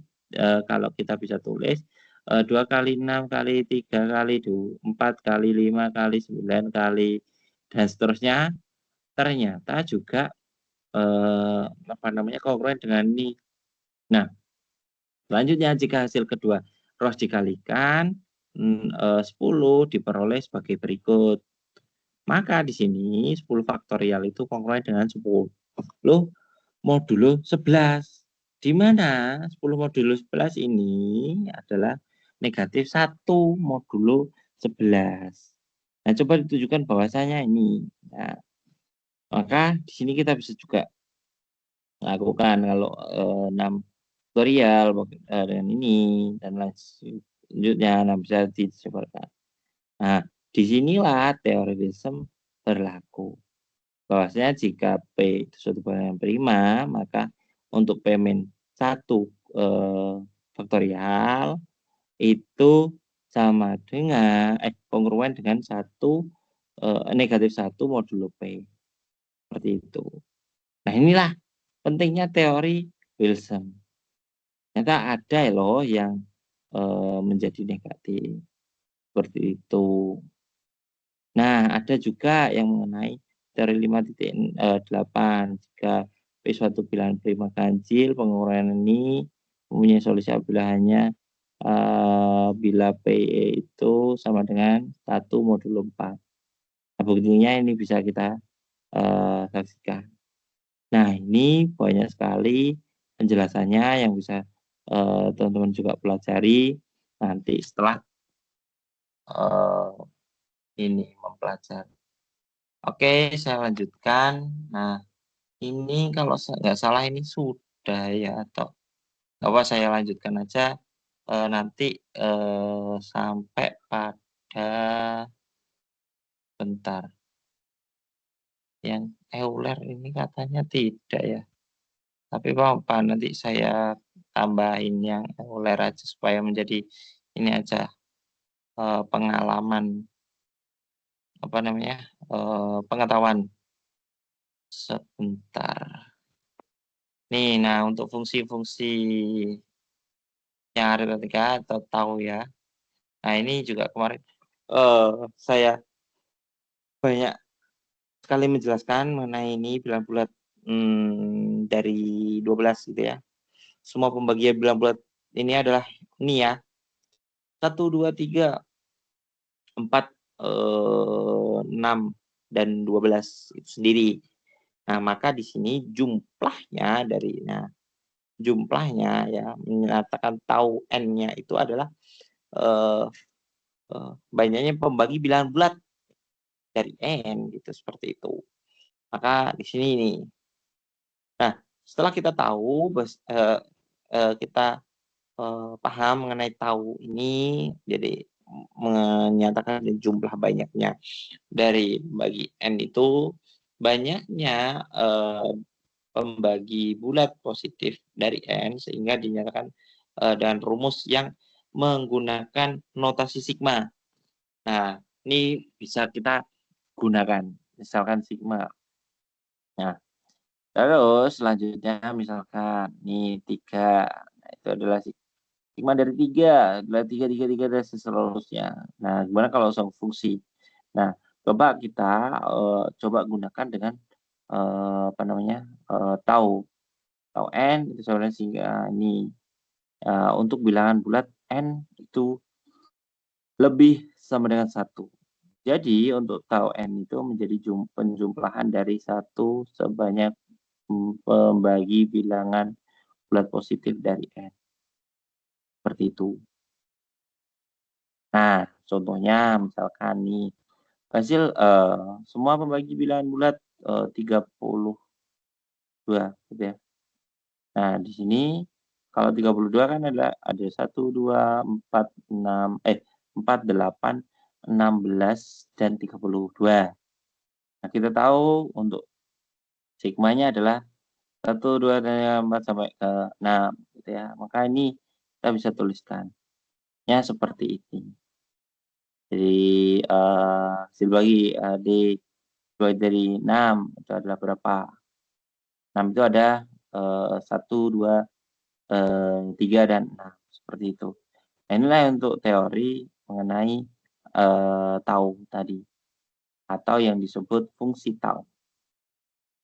Speaker 1: kalau kita bisa tulis 2 kali 6 kali 3 kali 4 kali 5 kali 9 kali dan seterusnya ternyata juga apa namanya kongruen dengan ini. Nah, selanjutnya jika hasil kedua Ross dikalikan 10 diperoleh sebagai berikut. Maka di sini 10 faktorial itu kongruen dengan 10 modulo 11. Di mana 10 modulo 11 ini adalah negatif 1 modulo 11. Nah, coba ditunjukkan bahwasanya ini. Nah, maka di sini kita bisa juga lakukan kalau 6 faktorial dengan ini dan lain selanjutnya. Nah, bisa dicobakan. Nah, disinilah teori Wilson berlaku. bahwasanya jika P itu suatu bilangan prima, maka untuk P min 1 faktorial itu sama dengan kongruent dengan negatif 1 modulo P. Seperti itu. Nah, inilah pentingnya teori Wilson. Ternyata ada loh yang menjadi negatif. Seperti itu. Nah, ada juga yang mengenai teori 5.8. Jika P suatu bilangan prima ganjil, penguraian ini mempunyai solusi apabila hanya bila P itu sama dengan 1 modulo 4. Nah, buktinya ini bisa kita saksikan. Nah, ini banyak sekali penjelasannya yang bisa teman-teman juga pelajari nanti setelah ini mempelajari. Oke, saya lanjutkan. Nah, ini kalau nggak salah ini sudah ya, atau apa saya lanjutkan aja nanti sampai pada bentar. Yang Euler ini katanya tidak ya. Tapi apa nanti saya tambahin yang Euler aja supaya menjadi ini aja pengalaman apa namanya pengetahuan. Sebentar. Nih, nah untuk fungsi-fungsi yang aritmatika atau tahu ya. Nah, ini juga kemarin saya banyak sekali menjelaskan mengenai ini bilangan bulat dari 12 gitu ya. Semua pembagian bilangan bulat ini adalah ini ya. 1, 2, 3, 4, 6, dan 12 itu sendiri. Nah, maka di sini jumlahnya jumlahnya ya menyatakan tahu N-nya itu adalah banyaknya pembagi bilangan bulat dari N gitu, seperti itu. Maka di sini nih. Nah, setelah kita tahu kita paham mengenai tahu ini, jadi menyatakan jumlah banyaknya dari bagi N itu banyaknya pembagi bulat positif dari N sehingga dinyatakan dengan rumus yang menggunakan notasi sigma. Nah, ini bisa kita gunakan, misalkan sigma. Nah, terus selanjutnya misalkan nih 3, nah, itu adalah sigma dari 3, adalah 3, 3, 3, dan seterusnya. Nah, gimana kalau langsung fungsi? Nah, coba kita coba gunakan dengan apa namanya, tahu N itu sama dengan sehingga ini untuk bilangan bulat N itu lebih sama dengan 1. Jadi untuk tahu N itu menjadi penjumlahan dari 1 sebanyak pembagi bilangan bulat positif dari N. Seperti itu. Nah, contohnya misalkan nih, hasil semua pembagi bilangan bulat 32 gitu ya. Nah, di sini kalau 32 kan ada 1, 2, 4, 6, 4, 8, 16, dan 32. Nah, kita tahu untuk sigmanya adalah 1, 2, 3, 4, sampai ke 6 gitu ya. Maka ini kita bisa tuliskan ya seperti ini. Jadi hasil bagi dibagi dari 6 itu adalah berapa? 6 itu ada 1, 2, 3, dan 6 seperti itu. Nah, inilah untuk teori mengenai tahu tadi atau yang disebut fungsi tahu.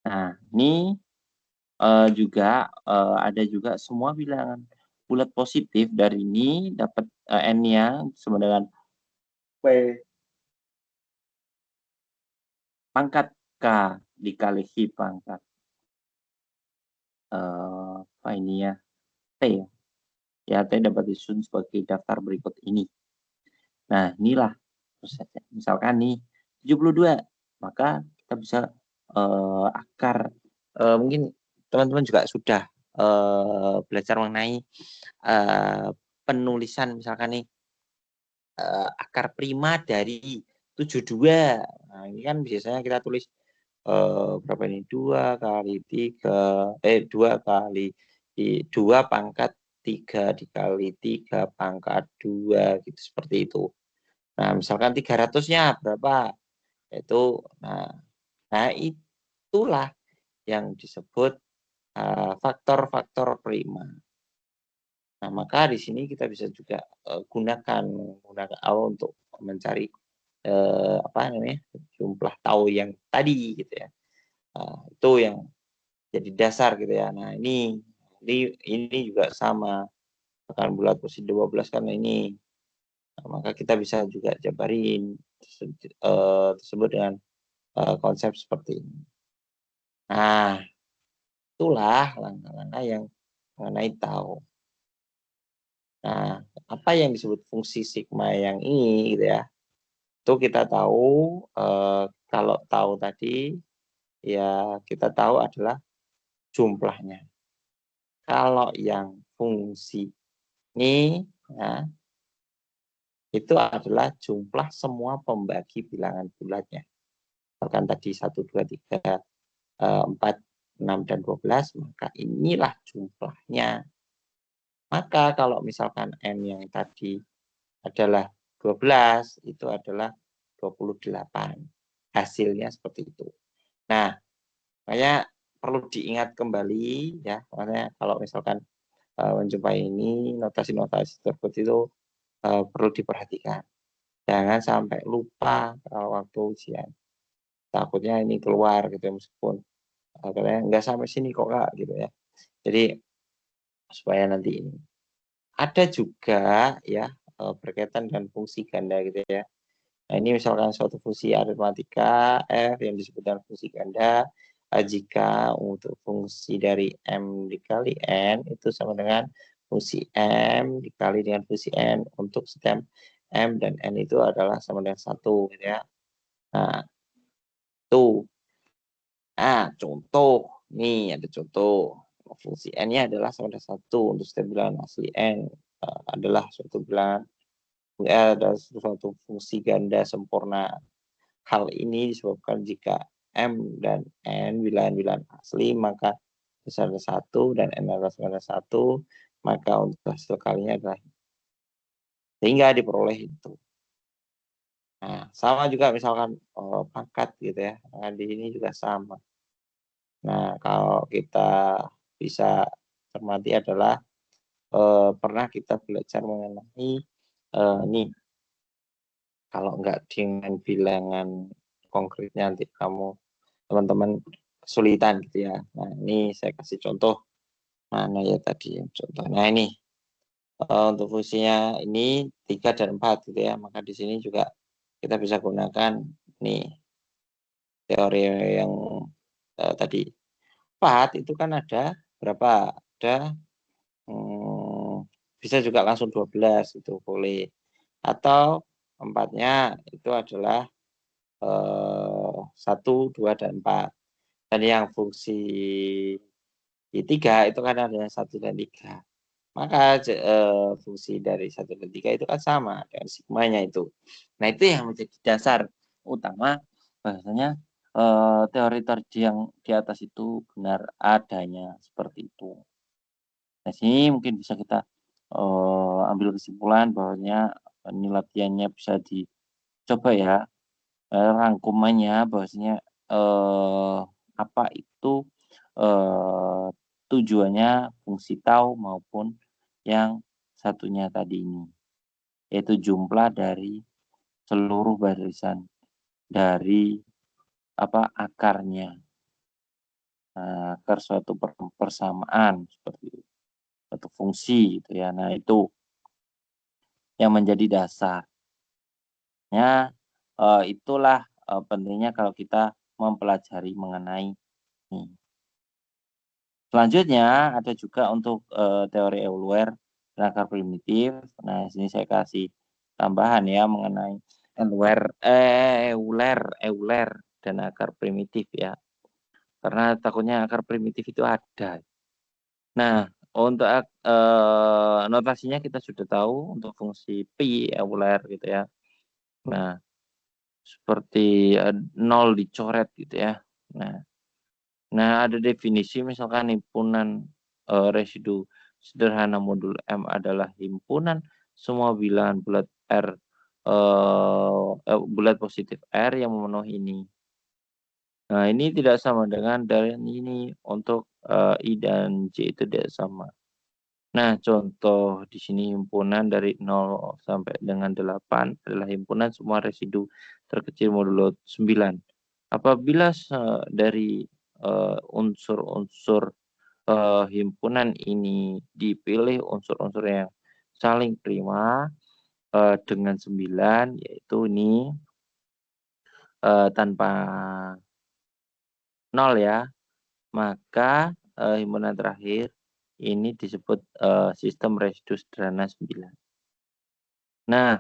Speaker 1: Nah, ini juga ada juga semua bilangan bulat positif dari ini dapat N-nya sama dengan P pangkat K dikali Hi pangkat apa ini ya, T ya. Ya, T dapat disusun sebagai daftar berikut ini. Nah, inilah prosesnya. Misalkan nih 72, maka kita bisa akar mungkin teman-teman juga sudah belajar mengenai penulisan misalkan nih akar prima dari 72. Nah, ini kan biasanya kita tulis berapa ini, 2 kali 3, 2 kali 2 pangkat 3 dikali 3 pangkat 2 gitu, seperti itu. Nah, misalkan 300-nya berapa? Itu nah itulah yang disebut faktor-faktor prima. Nah, maka di sini kita bisa juga gunakan untuk mencari apa namanya, jumlah tau yang tadi gitu ya. Itu yang jadi dasar gitu ya. Nah, ini juga sama. Akan bulat posisi 12 kan ini. Nah, maka kita bisa juga jabarin tersebut dengan konsep seperti ini. Nah, itulah langkah-langkah yang mengenai tau. Nah, apa yang disebut fungsi sigma yang ini gitu ya. Itu kita tahu kalau tahu tadi ya kita tahu adalah jumlahnya. Kalau yang fungsi ini ya, itu adalah jumlah semua pembagi bilangan bulatnya. Bahkan tadi 1, 2, 3, 4, 6, dan 12, maka inilah jumlahnya. Maka kalau misalkan N yang tadi adalah 12, itu adalah 28. Hasilnya seperti itu. Nah, makanya perlu diingat kembali ya, makanya kalau misalkan menjumpai ini notasi-notasi tersebut itu perlu diperhatikan. Jangan sampai lupa kalau waktu ujian. Takutnya ini keluar gitu ya, meskipun katanya nggak sampai sini kok Kak gitu ya. Jadi supaya nanti ini. Ada juga ya berkaitan dengan fungsi ganda gitu ya. Nah, ini misalkan suatu fungsi aritmatika f yang disebut dengan fungsi ganda jika untuk fungsi dari m dikali n itu sama dengan fungsi m dikali dengan fungsi n untuk setiap m dan n itu adalah sama dengan 1 gitu ya. Nah, tuh. Nah, contoh nih ada contoh. Fungsi n-nya adalah sama dengan 1 untuk setiap bilangan asli n adalah suatu bilangan ada suatu fungsi ganda sempurna. Hal ini disebabkan jika M dan N bilangan-bilangan asli, maka besarnya 1 dan N adalah sama dengan 1, maka untuk hasil kalinya adalah sehingga diperoleh itu. Nah, sama juga misalkan pangkat gitu ya. Nah, di ini juga sama. Nah, kalau kita bisa cermati adalah pernah kita belajar mengenai ini kalau enggak dengan bilangan konkretnya nanti teman-teman kesulitan gitu ya. Nah, ini saya kasih contoh mana ya tadi contoh. Nah, ini untuk fungsinya ini 3 dan 4 gitu ya. Maka di sini juga kita bisa gunakan nih teori yang tadi 4 itu kan ada berapa? Ada bisa juga langsung 12 itu boleh. Atau 4-nya itu adalah 1, 2, dan 4. Dan yang fungsi 3 itu kan ada 1 dan 3. Maka fungsi dari 1 dan 3 itu kan sama dengan sigmanya itu. Nah, itu yang menjadi dasar utama bahasanya teori tadi yang di atas itu benar adanya seperti itu. Nah, sini mungkin bisa kita ambil kesimpulan bahwasanya ini latihannya bisa dicoba ya rangkumannya bahwasanya apa itu tujuannya fungsi tau maupun yang satunya tadi ini, yaitu jumlah dari seluruh barisan dari akarnya, akar suatu persamaan seperti itu, suatu fungsi gitu ya. Nah, itu yang menjadi dasarnya. Itulah pentingnya kalau kita mempelajari mengenai ini. Selanjutnya ada juga untuk teori Euler dan akar primitif. Nah, sini saya kasih tambahan ya mengenai Euler dan akar primitif ya. Karena takutnya akar primitif itu ada. Nah, untuk notasinya kita sudah tahu untuk fungsi pi Euler gitu ya. Nah, seperti 0 dicoret gitu ya. Nah, ada definisi misalkan himpunan residu sederhana modul M adalah himpunan semua bilangan bulat R bulat positif R yang memenuhi ini. Nah, ini tidak sama dengan dari ini untuk I dan J itu tidak sama. Nah, contoh di sini himpunan dari 0 sampai dengan 8 adalah himpunan semua residu terkecil modulo 9. Apabila dari unsur-unsur himpunan ini dipilih unsur-unsur yang saling prima dengan 9, yaitu ini tanpa 0 ya, maka himpunan terakhir ini disebut sistem residu sederhana 9. Nah,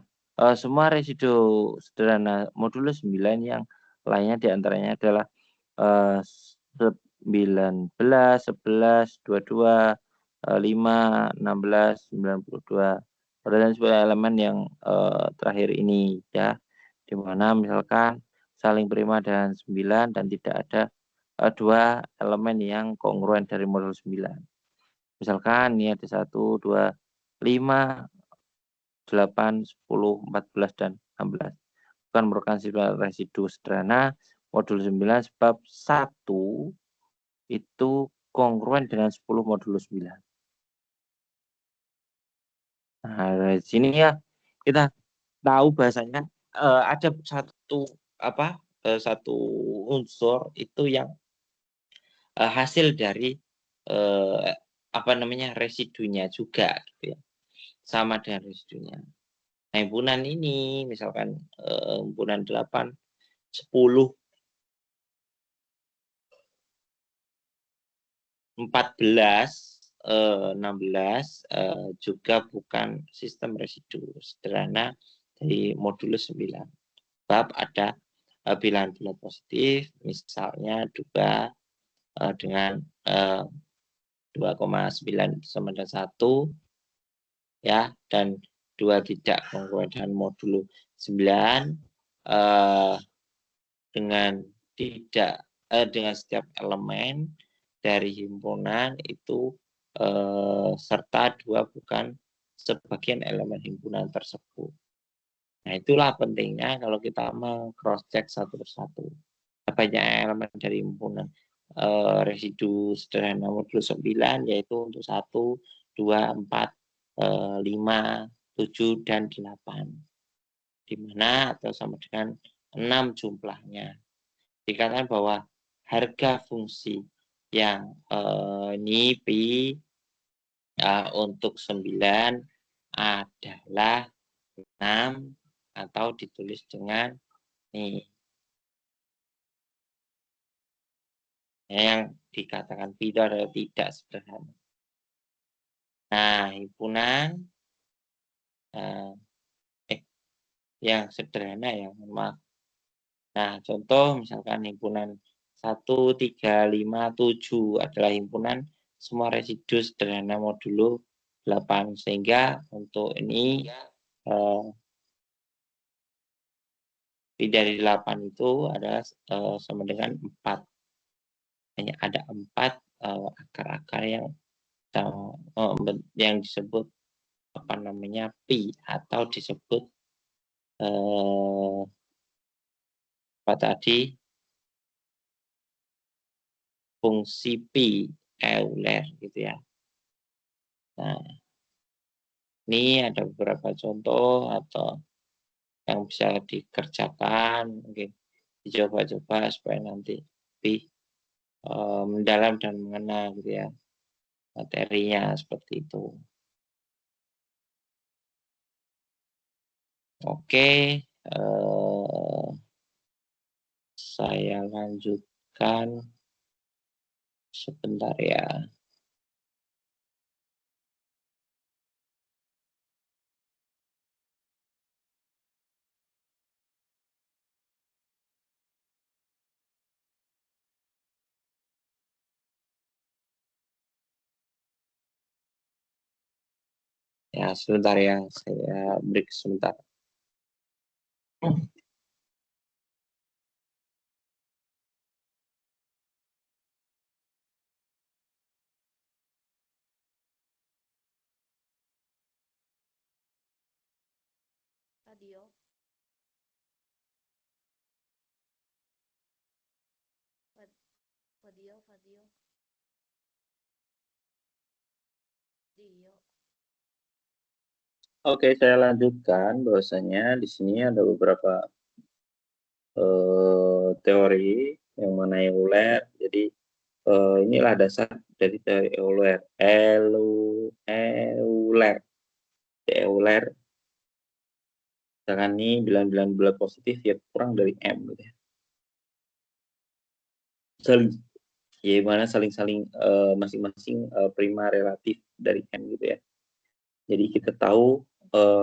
Speaker 1: semua residu sederhana modulo 9 yang lainnya diantaranya adalah 19, 11, 22, 5, 16, 92. Dan sebuah elemen yang terakhir ini ya, di mana misalkan saling prima dan 9 dan tidak ada dua elemen yang kongruen dari modul 9. Misalkan ini ada 1, 2, 5, 8, 10, 14, dan 16. Bukan merupakan sifat residu sederhana modul 9 sebab 1 itu kongruen dengan 10 modul 9. Nah, dari sini ya kita tahu bahasanya ada satu unsur itu yang hasil dari residunya juga gitu ya. Sama dengan residunya. Nah, himpunan ini misalkan himpunan 8, 10, 14, 16 juga bukan sistem residu sederhana dari modulus 9. Sebab ada bilangan bulat positif, misalnya 2 dengan 2,9 sama dengan 1 ya, dan 2 tidak kongruen dengan modulo 9 dengan setiap elemen dari himpunan itu serta 2 bukan sebagian elemen himpunan tersebut. Nah, itulah pentingnya kalau kita cross check satu persatu. Banyak elemen dari himpunan residu sederhana modulo 9 yaitu untuk 1, 2, 4, 5, 7, dan 8. Di mana atau sama dengan 6 jumlahnya. Dikatakan bahwa harga fungsi yang ini pi untuk 9 adalah 6 atau ditulis dengan nih yang dikatakan pi itu adalah tidak sederhana. Nah, himpunan yang sederhana ya, maaf. Nah, contoh misalkan himpunan 1, 3, 5, 7 adalah himpunan semua residu sederhana modulo 8. Sehingga untuk ini pi dari 8 itu adalah sama dengan 4. Hanya ada 4 akar-akar yang disebut pi atau disebut fungsi pi Euler gitu ya. Nah, ini ada beberapa contoh atau yang bisa dikerjakan, mungkin dicoba-coba supaya nanti lebih mendalam dan mengenal gitu ya materinya seperti itu. Oke, saya lanjutkan sebentar ya. Ya, sebentar ya, saya break sebentar.
Speaker 2: Fadio. Fadio. Dio.
Speaker 1: Oke, saya lanjutkan bahwasanya di sini ada beberapa teori yang mengenai Euler. Jadi inilah dasar dari teori Euler. Euler. Euler. Misalkan ini bilangan bulat positif ya kurang dari M gitu ya. Saling, ya mana saling-saling masing-masing prima relatif dari M gitu ya. Jadi kita tahu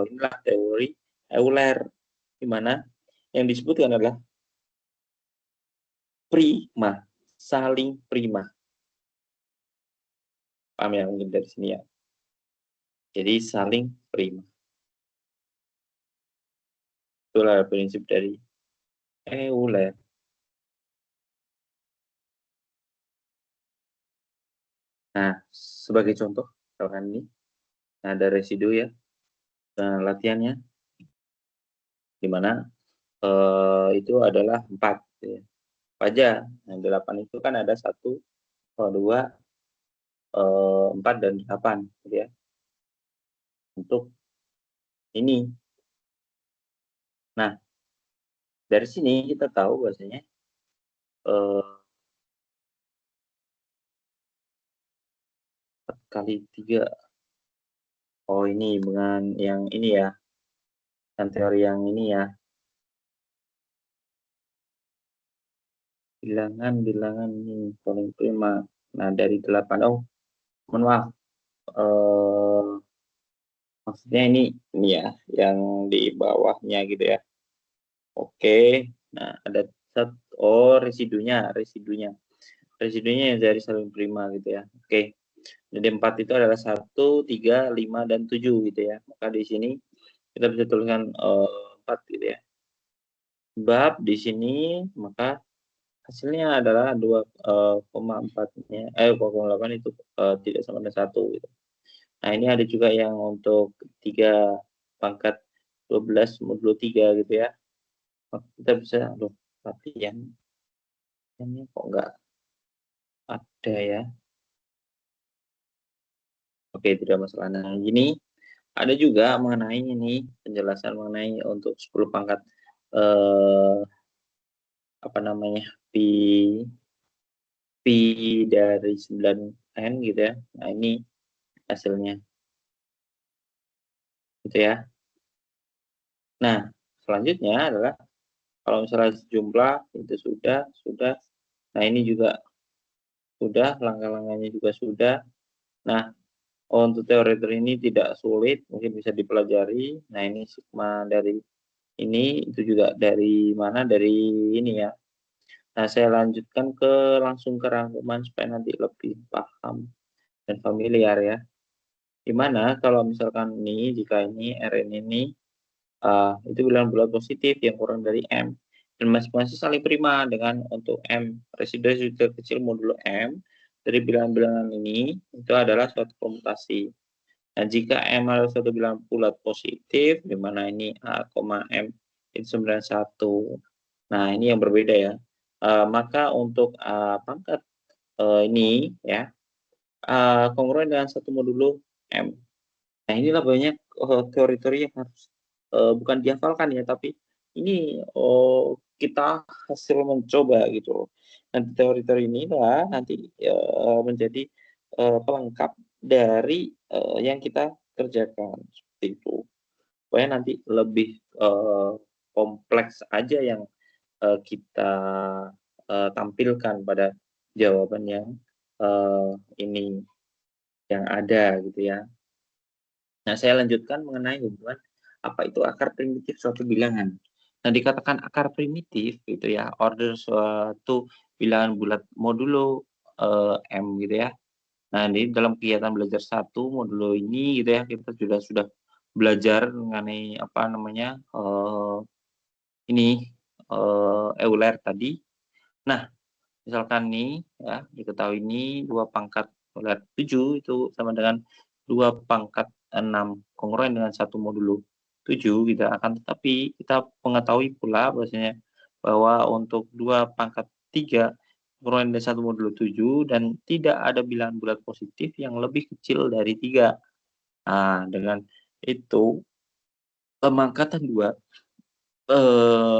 Speaker 1: inilah teori Euler, di mana yang disebutkan adalah prima, saling prima. Paham ya mungkin dari sini ya. Jadi saling prima. Itulah prinsip dari Euler. Nah, sebagai contoh, misalkan ini ada residu ya, latihannya, di mana itu adalah 4. Ya. Aja, nah, 8 itu kan ada 1, 2, 4, dan 8. Gitu ya. Untuk ini. Nah, dari sini kita tahu bahwasanya 4 kali 3. Oh ini dengan yang ini ya, dan teori yang ini ya. Bilangan ini paling prima. Nah dari 8, oh mohon maaf. Maksudnya ini ya, yang di bawahnya gitu ya. Oke, nah ada residunya yang dari saling prima gitu ya. Oke, jadi 4 itu adalah 1, 3, 5, dan 7 gitu ya. Maka di sini kita bisa tuliskan 4 gitu ya. Sebab di sini maka hasilnya adalah 2,4-nya 0,8 itu tidak sama dengan 1 gitu. Nah, ini ada juga yang untuk 3 pangkat 12 modulo 3 gitu ya. Kita bisa, loh, latihan ini kok nggak ada ya. Oke, tidak masalah. Nah, ini ada juga mengenai ini, penjelasan mengenai untuk 10 pangkat apa namanya, pi dari 9n gitu ya. Nah, ini hasilnya. Gitu ya. Nah, selanjutnya adalah kalau misalnya jumlah itu sudah. Nah, ini juga sudah, langkah-langkahnya juga sudah. Nah, untuk teori ini tidak sulit, mungkin bisa dipelajari. Nah, ini sigma dari ini, itu juga dari mana? Dari ini ya. Nah, saya lanjutkan langsung ke rangkuman supaya nanti lebih paham dan familiar ya. Dimana kalau misalkan ini, jika ini Rn ini itu bilangan bulat positif yang kurang dari M. Dan masing-masing saling prima dengan untuk M. Residu kecil modulo M dari bilangan-bilangan ini itu adalah suatu komutasi. Nah, jika M adalah suatu bilangan bulat positif, di mana ini A, M itu 91. Nah, ini yang berbeda ya. Maka untuk pangkat ini ya, kongruen dengan satu modulo M. Nah, inilah banyak teori-teori yang harus bukan dihafalkan ya, tapi ini kita hasil mencoba gitu. Nanti teori-teori inilah nanti menjadi pelengkap dari yang kita kerjakan seperti itu. Supaya nanti lebih kompleks aja yang kita tampilkan pada jawaban yang ini yang ada gitu ya. Nah, saya lanjutkan mengenai hubungan apa itu akar primitif suatu bilangan. Nah, dikatakan akar primitif gitu ya, order suatu bilangan bulat modulo M gitu ya. Nah, ini dalam kegiatan belajar 1 modulo ini gitu ya, kita sudah belajar mengenai apa namanya, ini Euler tadi. Nah, misalkan nih ya, diketahui ini 2 pangkat Euler 7 itu sama dengan 2 pangkat 6 kongruen dengan 1 modulo. 7 gitu. Akan tetapi kita mengetahui pula bahwasanya bahwa untuk 2 pangkat 3 kurang dari 1 modulo 7 dan tidak ada bilangan bulat positif yang lebih kecil dari 3. Nah, dengan itu pemangkatan 2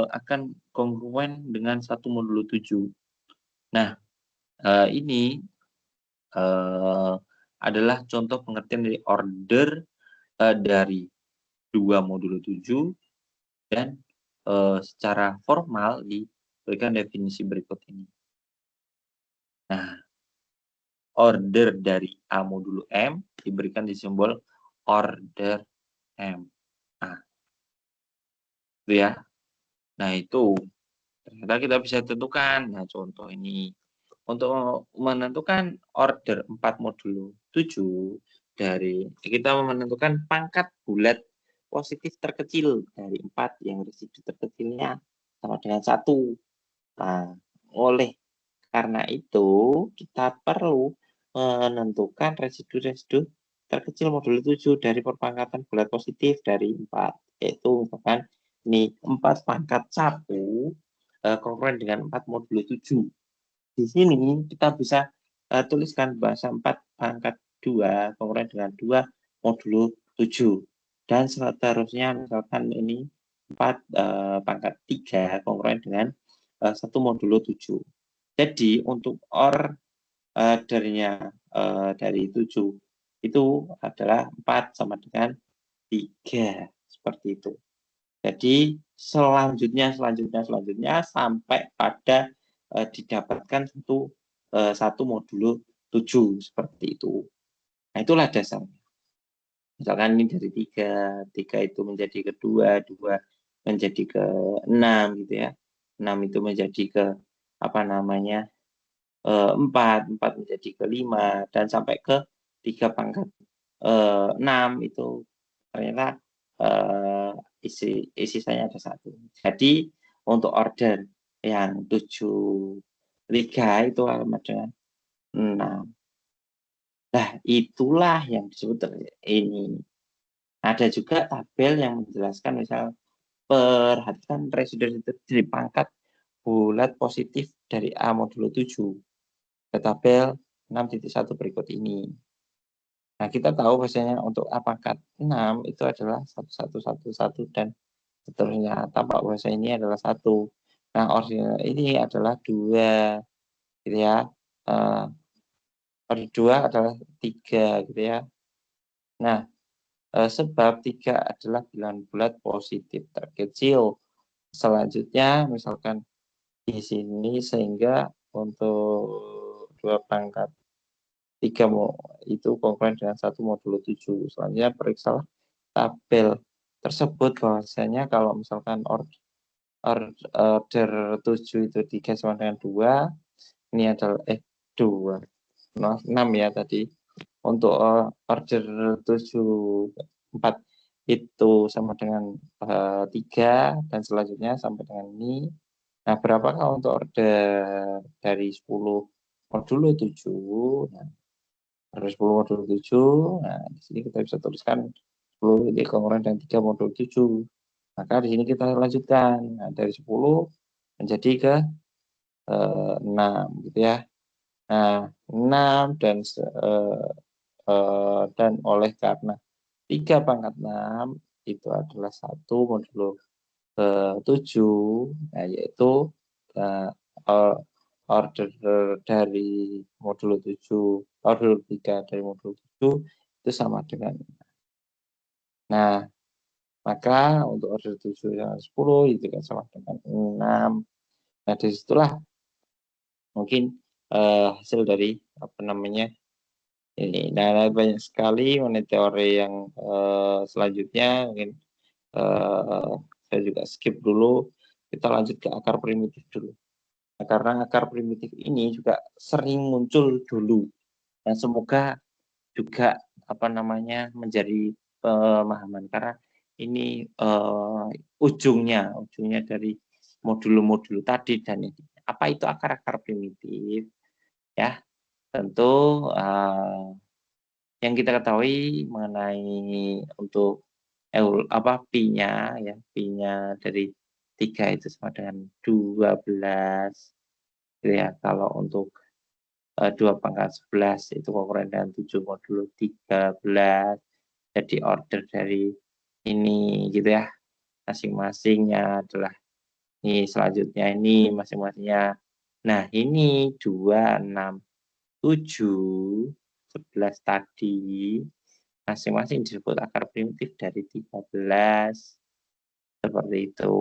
Speaker 1: akan kongruen dengan 1 modulo 7. Nah, ini, eee, adalah contoh pengertian dari order, dari 2 modulo 7 dan, secara formal diberikan definisi berikut ini. Nah, order dari A modulo M diberikan di simbol order M. Nah, itu ya. Nah, itu ternyata kita bisa tentukan. Nah, contoh ini. Untuk menentukan order 4 modulo 7 dari kita menentukan pangkat bulat positif terkecil dari 4 yang residu terkecilnya sama dengan 1. Nah, oleh karena itu kita perlu menentukan residu-residu terkecil modulo 7 dari perpangkatan bulat positif dari 4, yaitu misalkan ini 4 pangkat 1 kongruen dengan 4 modulo 7. Di sini kita bisa tuliskan bahasa 4 pangkat 2 kongruen dengan 2 modulo 7. Dan seterusnya misalkan ini 4 pangkat 3 kongruen dengan 1 modulo 7. Jadi untuk ordernya dari 7 itu adalah 4 sama dengan 3, seperti itu. Jadi selanjutnya sampai pada didapatkan satu modulo 7 seperti itu. Nah, itulah dasarnya. Misalkan ini dari 3 itu menjadi ke 2 menjadi ke 6 gitu ya. 6 itu menjadi ke apa namanya? 4 menjadi ke 5 dan sampai ke 3 pangkat 6 itu ternyata sisanya ada 1. Jadi untuk order yang 73 itu alamat dengan 6. Nah, itulah yang disebut ini. Ada juga tabel yang menjelaskan misal perhatikan residu dari pangkat bulat positif dari A modulo 7. Ke tabel 6.1 berikut ini. Nah, kita tahu biasanya untuk A pangkat 6 itu adalah 1111 dan seterusnya. Tampak bahasa ini adalah 1. Nah, original ini adalah 2 gitu ya. Order 2 adalah 3 gitu ya. Nah, sebab 3 adalah bilangan bulat positif terkecil. Selanjutnya misalkan di sini sehingga untuk 2 pangkat 3 itu kongruen dengan 1 modulo 7. Selanjutnya periksalah tabel tersebut bahwasanya kalau misalkan order 7 itu 3 sama dengan 2, ini adalah 2, 6 ya tadi. Untuk order 7, 4 itu sama dengan 3 dan selanjutnya sampai dengan ini. Nah, berapakah untuk order dari 10 modulo 7? Nah, order 10 modulo 7. Nah, di sini kita bisa tuliskan 10 ini kongruen dengan 3 modulo 7. Maka di sini kita lanjutkan. Nah, dari 10 menjadi ke 6 gitu ya. Nah, 6 dan oleh karena 3 pangkat 6 itu adalah 1 modulo 7, nah yaitu order dari modulo 7, order 3 dari modulo 7 itu sama dengan. Nah, maka untuk order 7 yang 10 itu kan sama dengan 6. Nah, disitulah mungkin hasil dari apa namanya ini. Nah, banyak sekali mengenai teori yang selanjutnya mungkin saya juga skip dulu. Kita lanjut ke akar primitif dulu. Nah, karena akar primitif ini juga sering muncul dulu. Dan semoga juga apa namanya menjadi pemahaman karena ini ujungnya dari modulo-modulo tadi dan ini. Apa itu akar-akar primitif? Ya, tentu yang kita ketahui mengenai untuk pi-nya ya, pi-nya dari 3 itu sama dengan 12 gitu ya. Kalau untuk 2 pangkat 11 itu kongruen dengan 7 modulo 13. Jadi order dari ini gitu ya. Masing-masingnya adalah ini, selanjutnya ini masing-masingnya. Nah, ini 2, 6, 7, 11 tadi masing-masing disebut akar primitif dari 13. Seperti itu.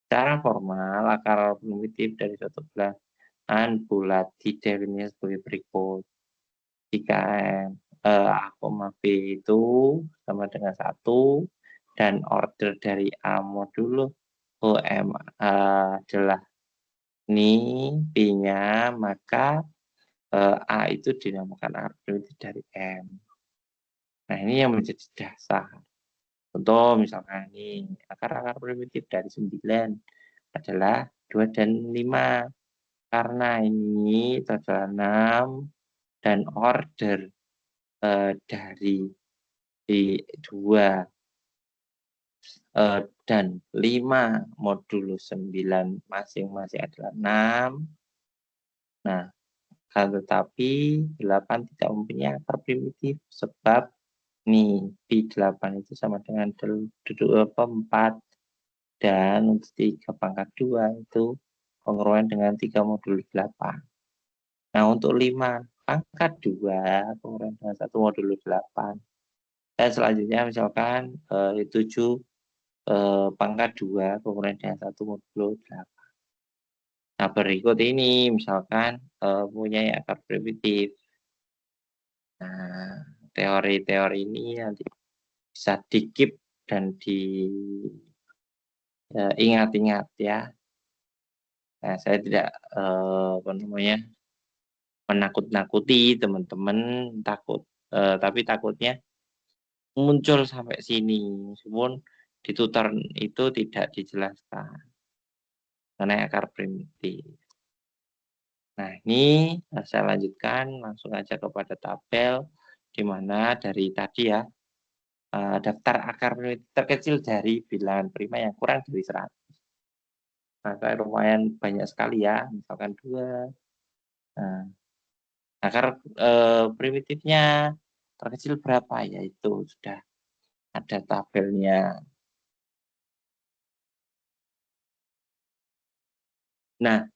Speaker 1: Secara formal, akar primitif dari suatu belahan bulat didefinisikan sebagai berikut. Jika A, B itu sama dengan 1 dan order dari A modulo OM adalah ini P-nya, maka A itu dinamakan akar primitif dari M. Nah, ini yang menjadi dasar. Contoh misalkan ini akar-akar primitif dari 9 adalah 2 dan 5. Karena ini itu adalah 6 dan order dari 2 dan 5 modulo 9 masing-masing adalah 6. Nah, tetapi 8 tidak mempunyai akar primitif sebab nih P8 itu sama dengan 4 dan untuk 3 pangkat 2 itu kongruen dengan 3 modulo 8. Nah, untuk 5 pangkat 2 kongruen dengan 1 modulo 8. Dan selanjutnya misalkan 7 pangkat 2 kongruen dengan 1 modulo 8. Nah, berikut ini misalkan punya akar primitif. Nah, teori-teori ini nanti bisa di-keep dan diingat-ingat ya. Nah, saya tidak menakut-nakuti teman-teman, tapi takutnya muncul sampai sini, meskipun di tutor itu tidak dijelaskan mengenai akar primitif. Nah, ini saya lanjutkan langsung aja kepada tabel, di mana dari tadi ya, daftar akar primitif terkecil dari bilangan prima yang kurang dari 100. Maka lumayan banyak sekali ya, misalkan 2. Nah, akar primitifnya terkecil berapa, yaitu sudah ada tabelnya. Nah,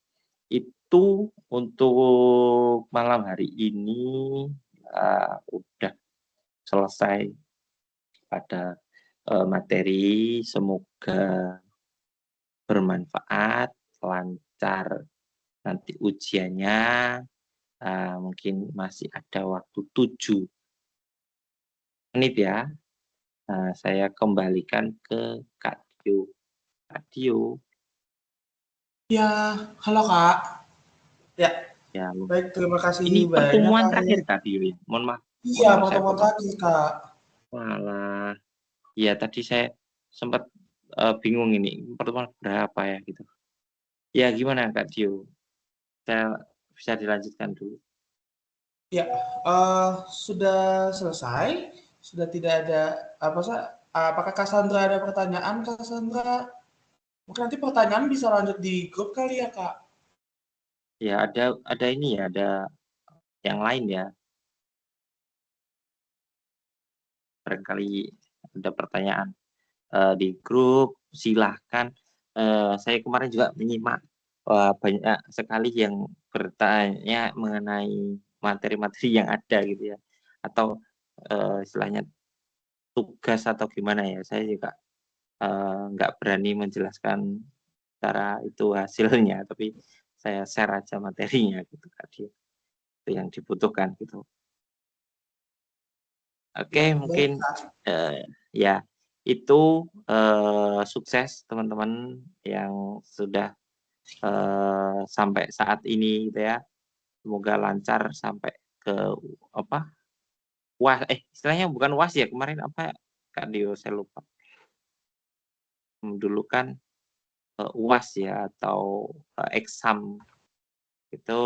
Speaker 1: itu untuk malam hari ini udah selesai pada materi. Semoga bermanfaat, lancar nanti ujiannya. Mungkin masih ada waktu 7 menit ya. Saya kembalikan ke Kak Dio. Kak Dio.
Speaker 3: Ya, halo Kak. Ya,
Speaker 1: Ya,
Speaker 3: baik, terima kasih
Speaker 1: ini
Speaker 3: banyak
Speaker 1: pertemuan
Speaker 3: Kak.
Speaker 1: terakhir Kak Dio ya. Mohon maaf.
Speaker 3: Iya,
Speaker 1: Saya
Speaker 3: pertemuan
Speaker 1: potong.
Speaker 3: terakhir Kak.
Speaker 1: Walah. Ya, tadi saya sempat bingung ini pertemuan berapa ya gitu. Ya, gimana Kak Dio? Saya bisa dilanjutkan dulu.
Speaker 3: Ya, sudah selesai. Sudah tidak ada apakah Cassandra ada pertanyaan, Cassandra? Mungkin nanti pertanyaan bisa lanjut di grup kali ya, Kak.
Speaker 1: Ya, ada ini ya, ada yang lain ya. Barangkali ada pertanyaan di grup, silahkan. Saya kemarin juga menyimak banyak sekali yang bertanya mengenai materi-materi yang ada gitu ya, atau istilahnya tugas atau gimana ya. Saya juga nggak berani menjelaskan cara itu hasilnya, tapi saya share aja materinya gitu tadi, itu yang dibutuhkan gitu. Oke,
Speaker 3: Ya,
Speaker 1: mungkin
Speaker 3: baik, Kak.
Speaker 1: ya itu sukses teman-teman yang sudah sampai saat ini gitu ya. Semoga lancar sampai ke apa? Istilahnya bukan UAS ya, kemarin apa Kak Dio, saya lupa. Dulu kan UAS ya, atau exam itu